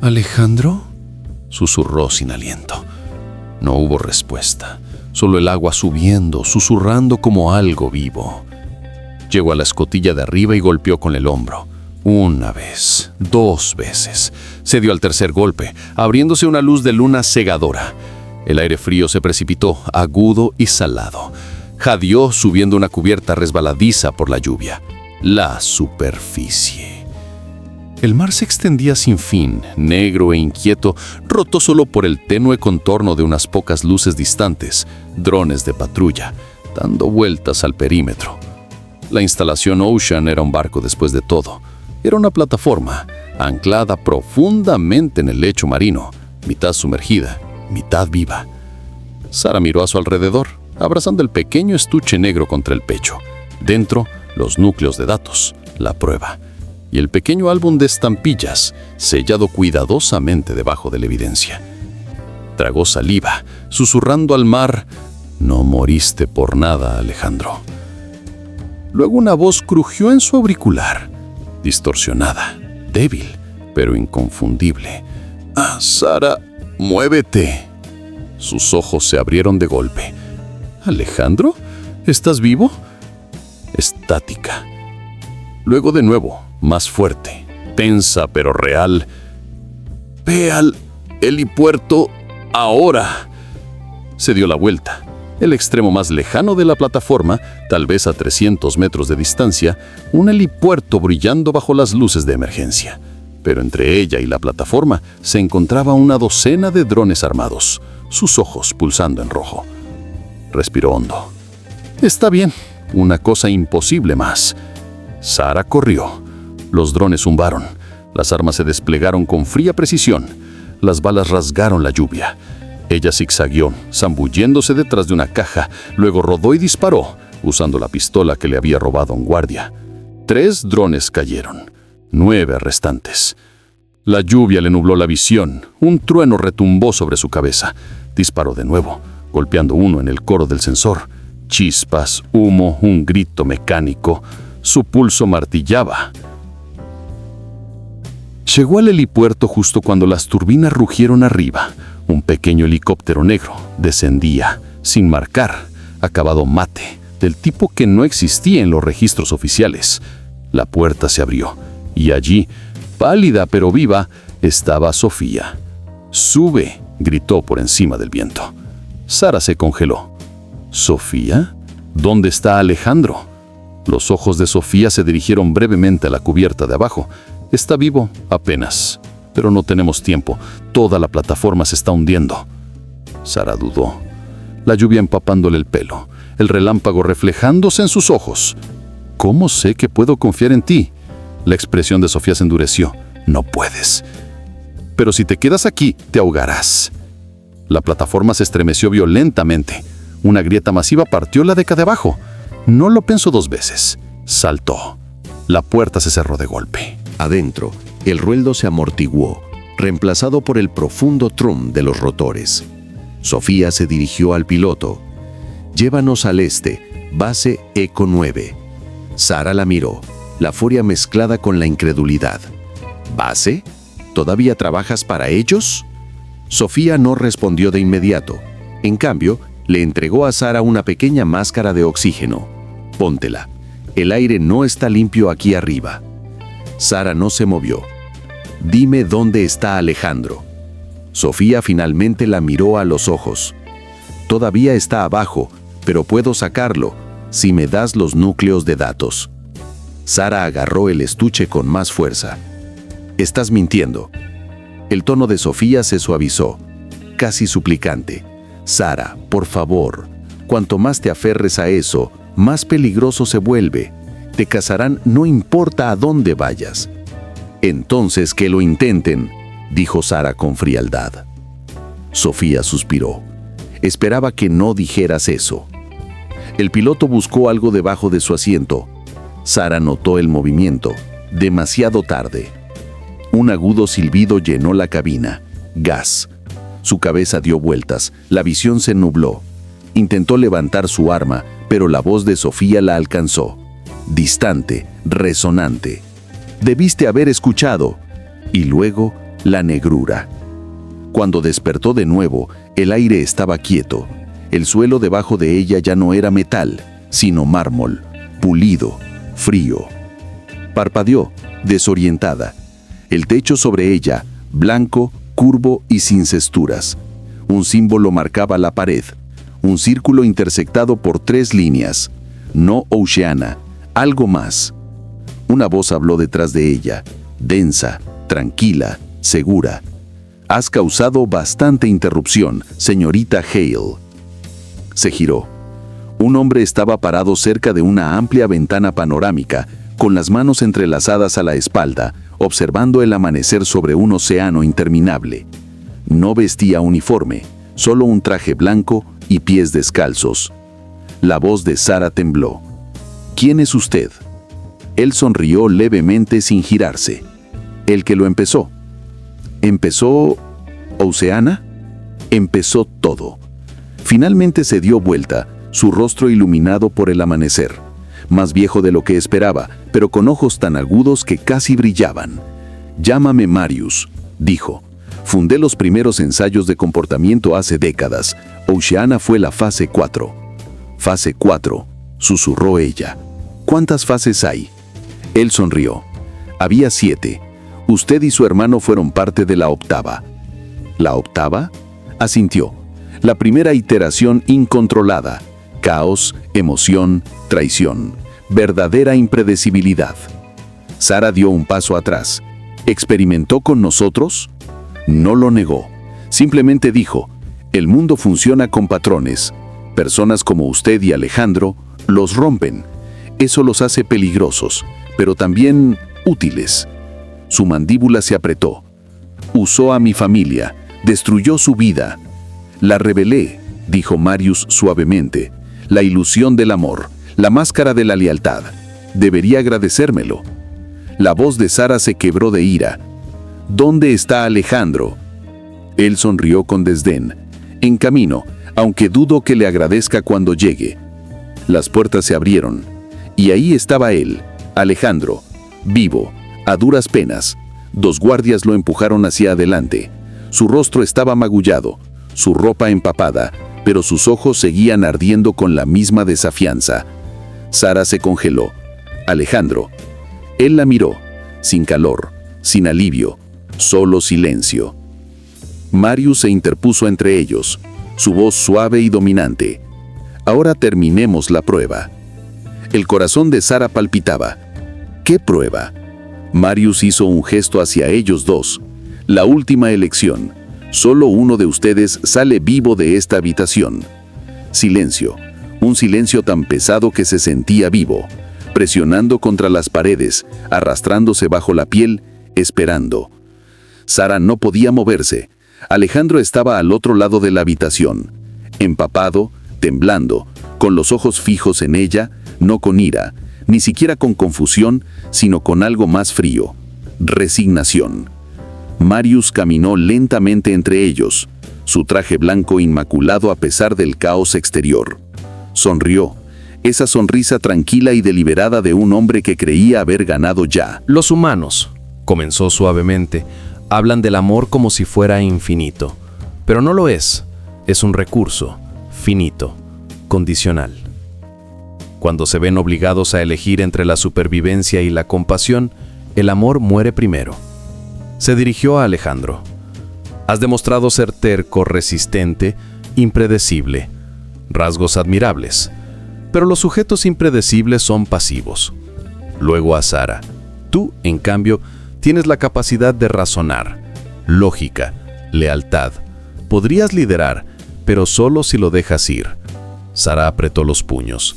¿Alejandro?, susurró sin aliento. No hubo respuesta, solo el agua subiendo, susurrando como algo vivo. Llegó a la escotilla de arriba y golpeó con el hombro. Una vez, 2 veces. Se dio al tercer golpe, abriéndose una luz de luna cegadora. El aire frío se precipitó, agudo y salado. Jadeó subiendo una cubierta resbaladiza por la lluvia. La superficie. El mar se extendía sin fin, negro e inquieto, roto solo por el tenue contorno de unas pocas luces distantes, drones de patrulla, dando vueltas al perímetro. La instalación Ocean era un barco después de todo. Era una plataforma, anclada profundamente en el lecho marino, mitad sumergida, mitad viva. Sara miró a su alrededor, abrazando el pequeño estuche negro contra el pecho. Dentro, los núcleos de datos, la prueba, y el pequeño álbum de estampillas, sellado cuidadosamente debajo de la evidencia. Tragó saliva, susurrando al mar: «No moriste por nada, Alejandro». Luego una voz crujió en su auricular, distorsionada, débil, pero inconfundible. «Ah, Sara, muévete». Sus ojos se abrieron de golpe. «¿Alejandro? ¿Estás vivo?» Estática. Luego de nuevo, más fuerte, tensa pero real. «Ve al helipuerto ahora». Se dio la vuelta. El extremo más lejano de la plataforma, tal vez a 300 metros de distancia, un helipuerto brillando bajo las luces de emergencia. Pero entre ella y la plataforma se encontraba una docena de drones armados, sus ojos pulsando en rojo. Respiró hondo. «Está bien, una cosa imposible más». Sara corrió. Los drones zumbaron. Las armas se desplegaron con fría precisión. Las balas rasgaron la lluvia. Ella zigzagueó, zambulléndose detrás de una caja, luego rodó y disparó, usando la pistola que le había robado un guardia. 3 drones cayeron, 9 restantes. La lluvia le nubló la visión, un trueno retumbó sobre su cabeza. Disparó de nuevo, golpeando uno en el coro del sensor. Chispas, humo, un grito mecánico. Su pulso martillaba. Llegó al helipuerto justo cuando las turbinas rugieron arriba. Un pequeño helicóptero negro descendía, sin marcar, acabado mate, del tipo que no existía en los registros oficiales. La puerta se abrió, y allí, pálida pero viva, estaba Sofía. «¡Sube!», gritó por encima del viento. Sara se congeló. «¿Sofía? ¿Dónde está Alejandro?». Los ojos de Sofía se dirigieron brevemente a la cubierta de abajo. «Está vivo, apenas. Pero no tenemos tiempo. Toda la plataforma se está hundiendo». Sara dudó. La lluvia empapándole el pelo, el relámpago reflejándose en sus ojos. «¿Cómo sé que puedo confiar en ti?». La expresión de Sofía se endureció. «No puedes. Pero si te quedas aquí, te ahogarás». La plataforma se estremeció violentamente. Una grieta masiva partió la deca de abajo. No lo pensó 2 veces. Saltó. La puerta se cerró de golpe. Adentro, el ruedo se amortiguó, reemplazado por el profundo trum de los rotores. Sofía se dirigió al piloto. «Llévanos al este, base Eco 9». Sara la miró, la furia mezclada con la incredulidad. «¿Base? ¿Todavía trabajas para ellos?». Sofía no respondió de inmediato. En cambio, le entregó a Sara una pequeña máscara de oxígeno. «Póntela. El aire no está limpio aquí arriba». Sara no se movió. «Dime dónde está Alejandro». Sofía finalmente la miró a los ojos. «Todavía está abajo, pero puedo sacarlo si me das los núcleos de datos». Sara agarró el estuche con más fuerza. «Estás mintiendo». El tono de Sofía se suavizó, casi suplicante. «Sara, por favor, cuanto más te aferres a eso, más peligroso se vuelve. Te cazarán no importa a dónde vayas». «Entonces que lo intenten», dijo Sara con frialdad. Sofía suspiró. Esperaba que no dijeras eso. El piloto buscó algo debajo de su asiento. Sara notó el movimiento, demasiado tarde. Un agudo silbido llenó la cabina. Gas. Su cabeza dio vueltas, la visión se nubló. Intentó levantar su arma, pero la voz de Sofía la alcanzó. Distante, resonante. Debiste haber escuchado. Y luego, la negrura. Cuando despertó de nuevo, el aire estaba quieto. El suelo debajo de ella ya no era metal, sino mármol, pulido, frío. Parpadeó, desorientada. El techo sobre ella, blanco, curvo y sin cesturas. Un símbolo marcaba la pared, un círculo intersectado por 3 líneas. No Oceana, algo más. Una voz habló detrás de ella, densa, tranquila, segura. Has causado bastante interrupción, señorita Hale. Se giró. Un hombre estaba parado cerca de una amplia ventana panorámica, con las manos entrelazadas a la espalda, observando el amanecer sobre un océano interminable. No vestía uniforme, solo un traje blanco y pies descalzos. La voz de Sara tembló. ¿Quién es usted? Él sonrió levemente sin girarse. El que lo empezó. ¿Empezó Oceana? Empezó todo. Finalmente se dio vuelta, su rostro iluminado por el amanecer. Más viejo de lo que esperaba, pero con ojos tan agudos que casi brillaban. Llámame Marius, dijo. Fundé los primeros ensayos de comportamiento hace décadas. Oceana fue la fase 4. Fase 4, susurró ella. ¿Cuántas fases hay? Él sonrió. Había 7. Usted y su hermano fueron parte de la 8ª. ¿La 8ª? Asintió. La primera iteración incontrolada. Caos, emoción, traición. Verdadera impredecibilidad. Sara dio un paso atrás. ¿Experimentó con nosotros? No lo negó. Simplemente dijo, el mundo funciona con patrones. Personas como usted y Alejandro los rompen. Eso los hace peligrosos, pero también útiles. Su mandíbula se apretó. Usó a mi familia, destruyó su vida. La revelé, dijo Marius suavemente. La ilusión del amor, la máscara de la lealtad. Debería agradecérmelo. La voz de Sara se quebró de ira. ¿Dónde está Alejandro? Él sonrió con desdén. En camino, aunque dudo que le agradezca cuando llegue. Las puertas se abrieron. Y ahí estaba él, Alejandro, vivo, a duras penas. 2 guardias lo empujaron hacia adelante. Su rostro estaba magullado, su ropa empapada, pero sus ojos seguían ardiendo con la misma desafianza. Sara se congeló. Alejandro. Él la miró, sin calor, sin alivio, solo silencio. Marius se interpuso entre ellos, su voz suave y dominante. Ahora terminemos la prueba. El corazón de Sara palpitaba. ¿Qué prueba? Marius hizo un gesto hacia ellos dos. La última elección. Solo uno de ustedes sale vivo de esta habitación. Silencio. Un silencio tan pesado que se sentía vivo, presionando contra las paredes, arrastrándose bajo la piel, esperando. Sara no podía moverse. Alejandro estaba al otro lado de la habitación, empapado, temblando, con los ojos fijos en ella, no con ira, ni siquiera con confusión, sino con algo más frío, resignación. Marius caminó lentamente entre ellos, su traje blanco inmaculado a pesar del caos exterior. Sonrió, esa sonrisa tranquila y deliberada de un hombre que creía haber ganado ya. Los humanos, comenzó suavemente, hablan del amor como si fuera infinito, pero no lo es. Es un recurso, finito, condicional. Cuando se ven obligados a elegir entre la supervivencia y la compasión, el amor muere primero. Se dirigió a Alejandro. Has demostrado ser terco, resistente, impredecible. Rasgos admirables. Pero los sujetos impredecibles son pasivos. Luego a Sara. Tú, en cambio, tienes la capacidad de razonar, lógica, lealtad. Podrías liderar, pero solo si lo dejas ir. Sara apretó los puños.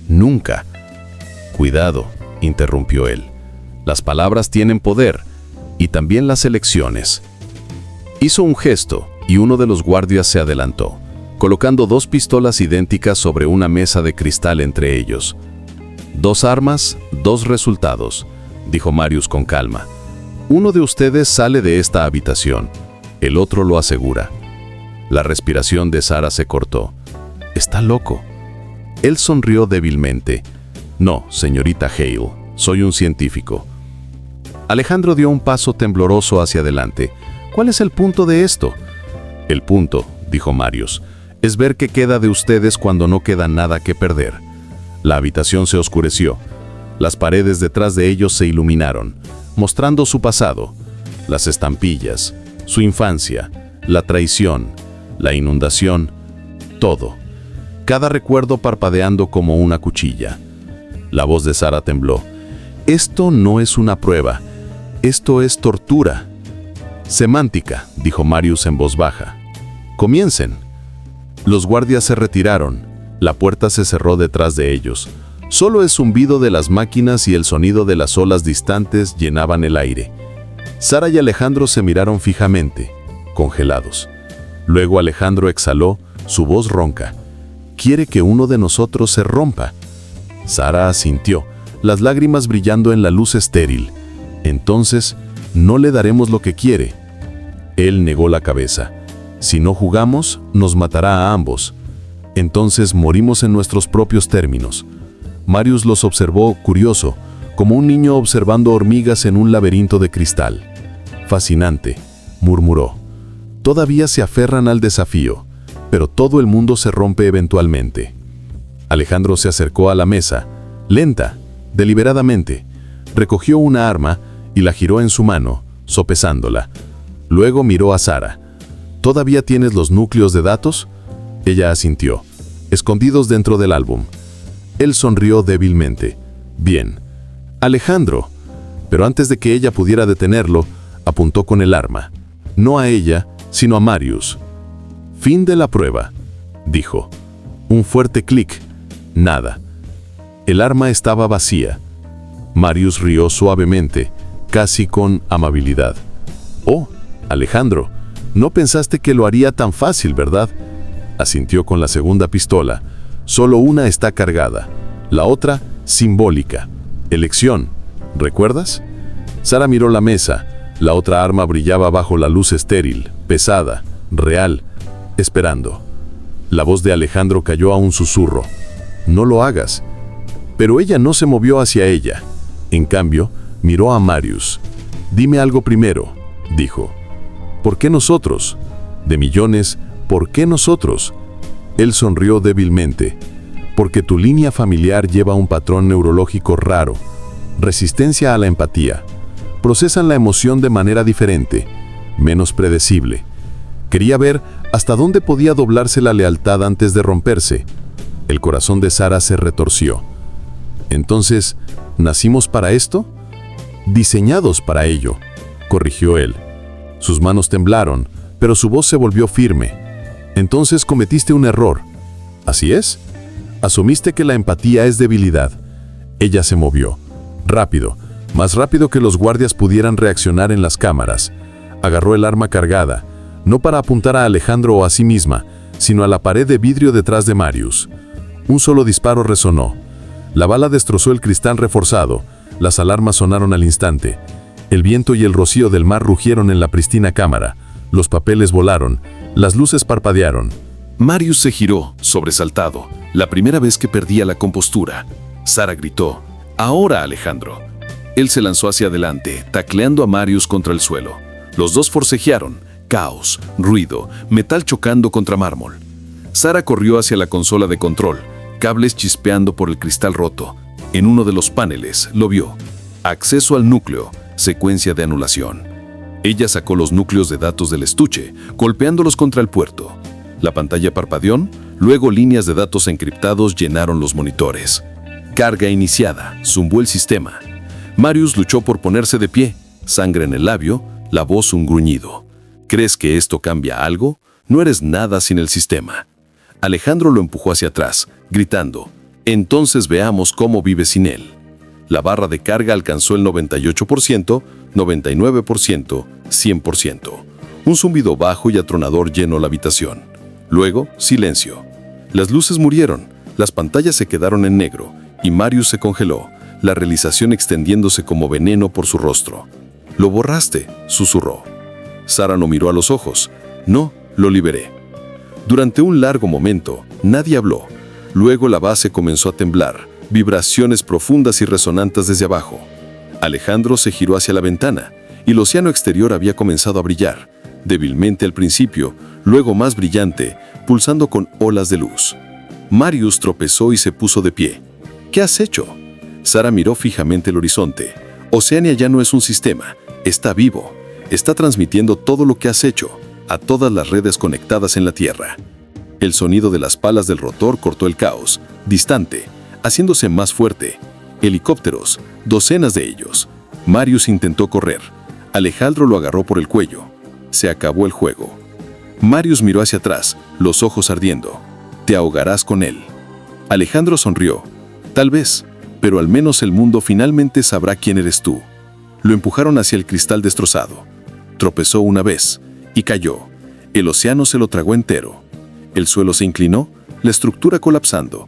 Nunca. Cuidado, interrumpió él. Las palabras tienen poder, y también las elecciones. Hizo un gesto, y uno de los guardias se adelantó, colocando 2 pistolas idénticas sobre una mesa de cristal entre ellos. 2 armas, 2 resultados, dijo Marius con calma. Uno de ustedes sale de esta habitación, el otro lo asegura. La respiración de Sara se cortó. Está loco. Él sonrió débilmente. No, señorita Hale, soy un científico. Alejandro dio un paso tembloroso hacia adelante. ¿Cuál es el punto de esto? El punto, dijo Marius, es ver qué queda de ustedes cuando no queda nada que perder. La habitación se oscureció. Las paredes detrás de ellos se iluminaron, mostrando su pasado, las estampillas, su infancia, la traición, la inundación, todo. Cada recuerdo parpadeando como una cuchilla. La voz de Sara tembló. Esto no es una prueba, esto es tortura. Semántica, dijo Marius en voz baja. Comiencen. Los guardias se retiraron. La puerta se cerró detrás de ellos. Solo el zumbido de las máquinas y el sonido de las olas distantes llenaban el aire. Sara y Alejandro se miraron fijamente, congelados. Luego Alejandro exhaló, su voz ronca. «Quiere que uno de nosotros se rompa». Sara asintió, las lágrimas brillando en la luz estéril. «Entonces, no le daremos lo que quiere». Él negó la cabeza. «Si no jugamos, nos matará a ambos. Entonces morimos en nuestros propios términos». Marius los observó, curioso, como un niño observando hormigas en un laberinto de cristal. «Fascinante», murmuró. «Todavía se aferran al desafío, pero todo el mundo se rompe eventualmente». Alejandro se acercó a la mesa, lenta, deliberadamente. Recogió una arma y la giró en su mano, sopesándola. Luego miró a Sara. «¿Todavía tienes los núcleos de datos?» Ella asintió, escondidos dentro del álbum. Él sonrió débilmente. «Bien. Alejandro». Pero antes de que ella pudiera detenerlo, apuntó con el arma. No a ella, sino a Marius. «Fin de la prueba», dijo. Un fuerte clic. Nada. El arma estaba vacía. Marius rió suavemente, casi con amabilidad. «Oh, Alejandro, no pensaste que lo haría tan fácil, ¿verdad?», asintió con la segunda pistola. «Solo una está cargada, la otra simbólica. Elección, ¿recuerdas?». Sara miró la mesa. La otra arma brillaba bajo la luz estéril, pesada, real, esperando. La voz de Alejandro cayó a un susurro. «No lo hagas». Pero ella no se movió hacia ella. En cambio, miró a Marius. «Dime algo primero», dijo. «¿Por qué nosotros? De millones, ¿por qué nosotros?». Él sonrió débilmente. «Porque tu línea familiar lleva un patrón neurológico raro. Resistencia a la empatía. Procesan la emoción de manera diferente, menos predecible. Quería ver hasta dónde podía doblarse la lealtad antes de romperse». El corazón de Sara se retorció. «Entonces, ¿nacimos para esto?». «Diseñados para ello», corrigió él. Sus manos temblaron, pero su voz se volvió firme. «Entonces cometiste un error». «¿Así es?». «Asumiste que la empatía es debilidad». Ella se movió. Rápido, más rápido que los guardias pudieran reaccionar en las cámaras. Agarró el arma cargada, no para apuntar a Alejandro o a sí misma, sino a la pared de vidrio detrás de Marius. Un solo disparo resonó. La bala destrozó el cristal reforzado. Las alarmas sonaron al instante. El viento y el rocío del mar rugieron en la pristina cámara. Los papeles volaron. Las luces parpadearon. Marius se giró, sobresaltado, la primera vez que perdía la compostura. Sara gritó: «¡Ahora, Alejandro!». Él se lanzó hacia adelante, tacleando a Marius contra el suelo. Los dos forcejearon. Caos, ruido, metal chocando contra mármol. Sara corrió hacia la consola de control, cables chispeando por el cristal roto. En uno de los paneles lo vio. Acceso al núcleo, secuencia de anulación. Ella sacó los núcleos de datos del estuche, golpeándolos contra el puerto. La pantalla parpadeó, luego líneas de datos encriptados llenaron los monitores. Carga iniciada, zumbó el sistema. Marius luchó por ponerse de pie, sangre en el labio, la voz un gruñido. ¿Crees que esto cambia algo? No eres nada sin el sistema. Alejandro lo empujó hacia atrás, gritando: «Entonces veamos cómo vive sin él». La barra de carga alcanzó el 98%, 99%, 100%. Un zumbido bajo y atronador llenó la habitación. Luego, silencio. Las luces murieron, las pantallas se quedaron en negro, y Marius se congeló, la realización extendiéndose como veneno por su rostro. «Lo borraste», susurró. Sara no miró a los ojos. «No, lo liberé». Durante un largo momento, nadie habló. Luego la base comenzó a temblar, vibraciones profundas y resonantes desde abajo. Alejandro se giró hacia la ventana, y el océano exterior había comenzado a brillar, débilmente al principio, luego más brillante, pulsando con olas de luz. Marius tropezó y se puso de pie. «¿Qué has hecho?». Sara miró fijamente el horizonte. «Oceania ya no es un sistema, está vivo. Está transmitiendo todo lo que has hecho, a todas las redes conectadas en la Tierra». El sonido de las palas del rotor cortó el caos, distante, haciéndose más fuerte. Helicópteros, docenas de ellos. Marius intentó correr. Alejandro lo agarró por el cuello. Se acabó el juego. Marius miró hacia atrás, los ojos ardiendo. «Te ahogarás con él». Alejandro sonrió. «Tal vez, pero al menos el mundo finalmente sabrá quién eres tú». Lo empujaron hacia el cristal destrozado. Tropezó una vez y cayó. El océano se lo tragó entero. El suelo se inclinó, la estructura colapsando.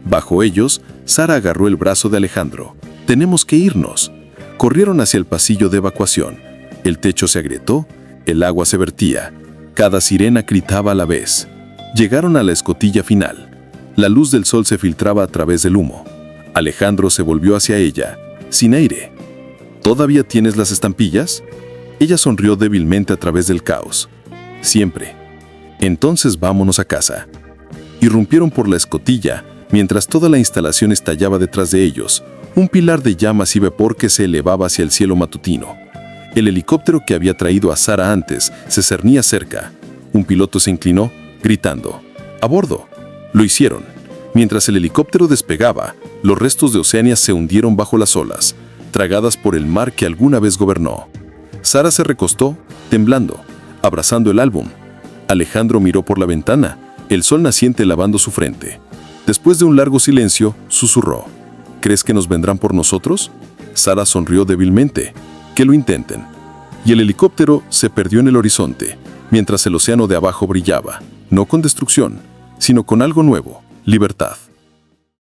Bajo ellos, Sara agarró el brazo de Alejandro. «Tenemos que irnos». Corrieron hacia el pasillo de evacuación. El techo se agrietó, el agua se vertía. Cada sirena gritaba a la vez. Llegaron a la escotilla final. La luz del sol se filtraba a través del humo. Alejandro se volvió hacia ella, sin aire. «¿Todavía tienes las estampillas?». Ella sonrió débilmente a través del caos. «Siempre». «Entonces vámonos a casa». Irrumpieron por la escotilla, mientras toda la instalación estallaba detrás de ellos, un pilar de llamas y vapor que se elevaba hacia el cielo matutino. El helicóptero que había traído a Sara antes se cernía cerca. Un piloto se inclinó, gritando: «¡A bordo!». Lo hicieron. Mientras el helicóptero despegaba, los restos de Oceania se hundieron bajo las olas, tragadas por el mar que alguna vez gobernó. Sara se recostó, temblando, abrazando el álbum. Alejandro miró por la ventana, el sol naciente lavando su frente. Después de un largo silencio, susurró: «¿Crees que nos vendrán por nosotros?». Sara sonrió débilmente. «Que lo intenten». Y el helicóptero se perdió en el horizonte, mientras el océano de abajo brillaba, no con destrucción, sino con algo nuevo: libertad.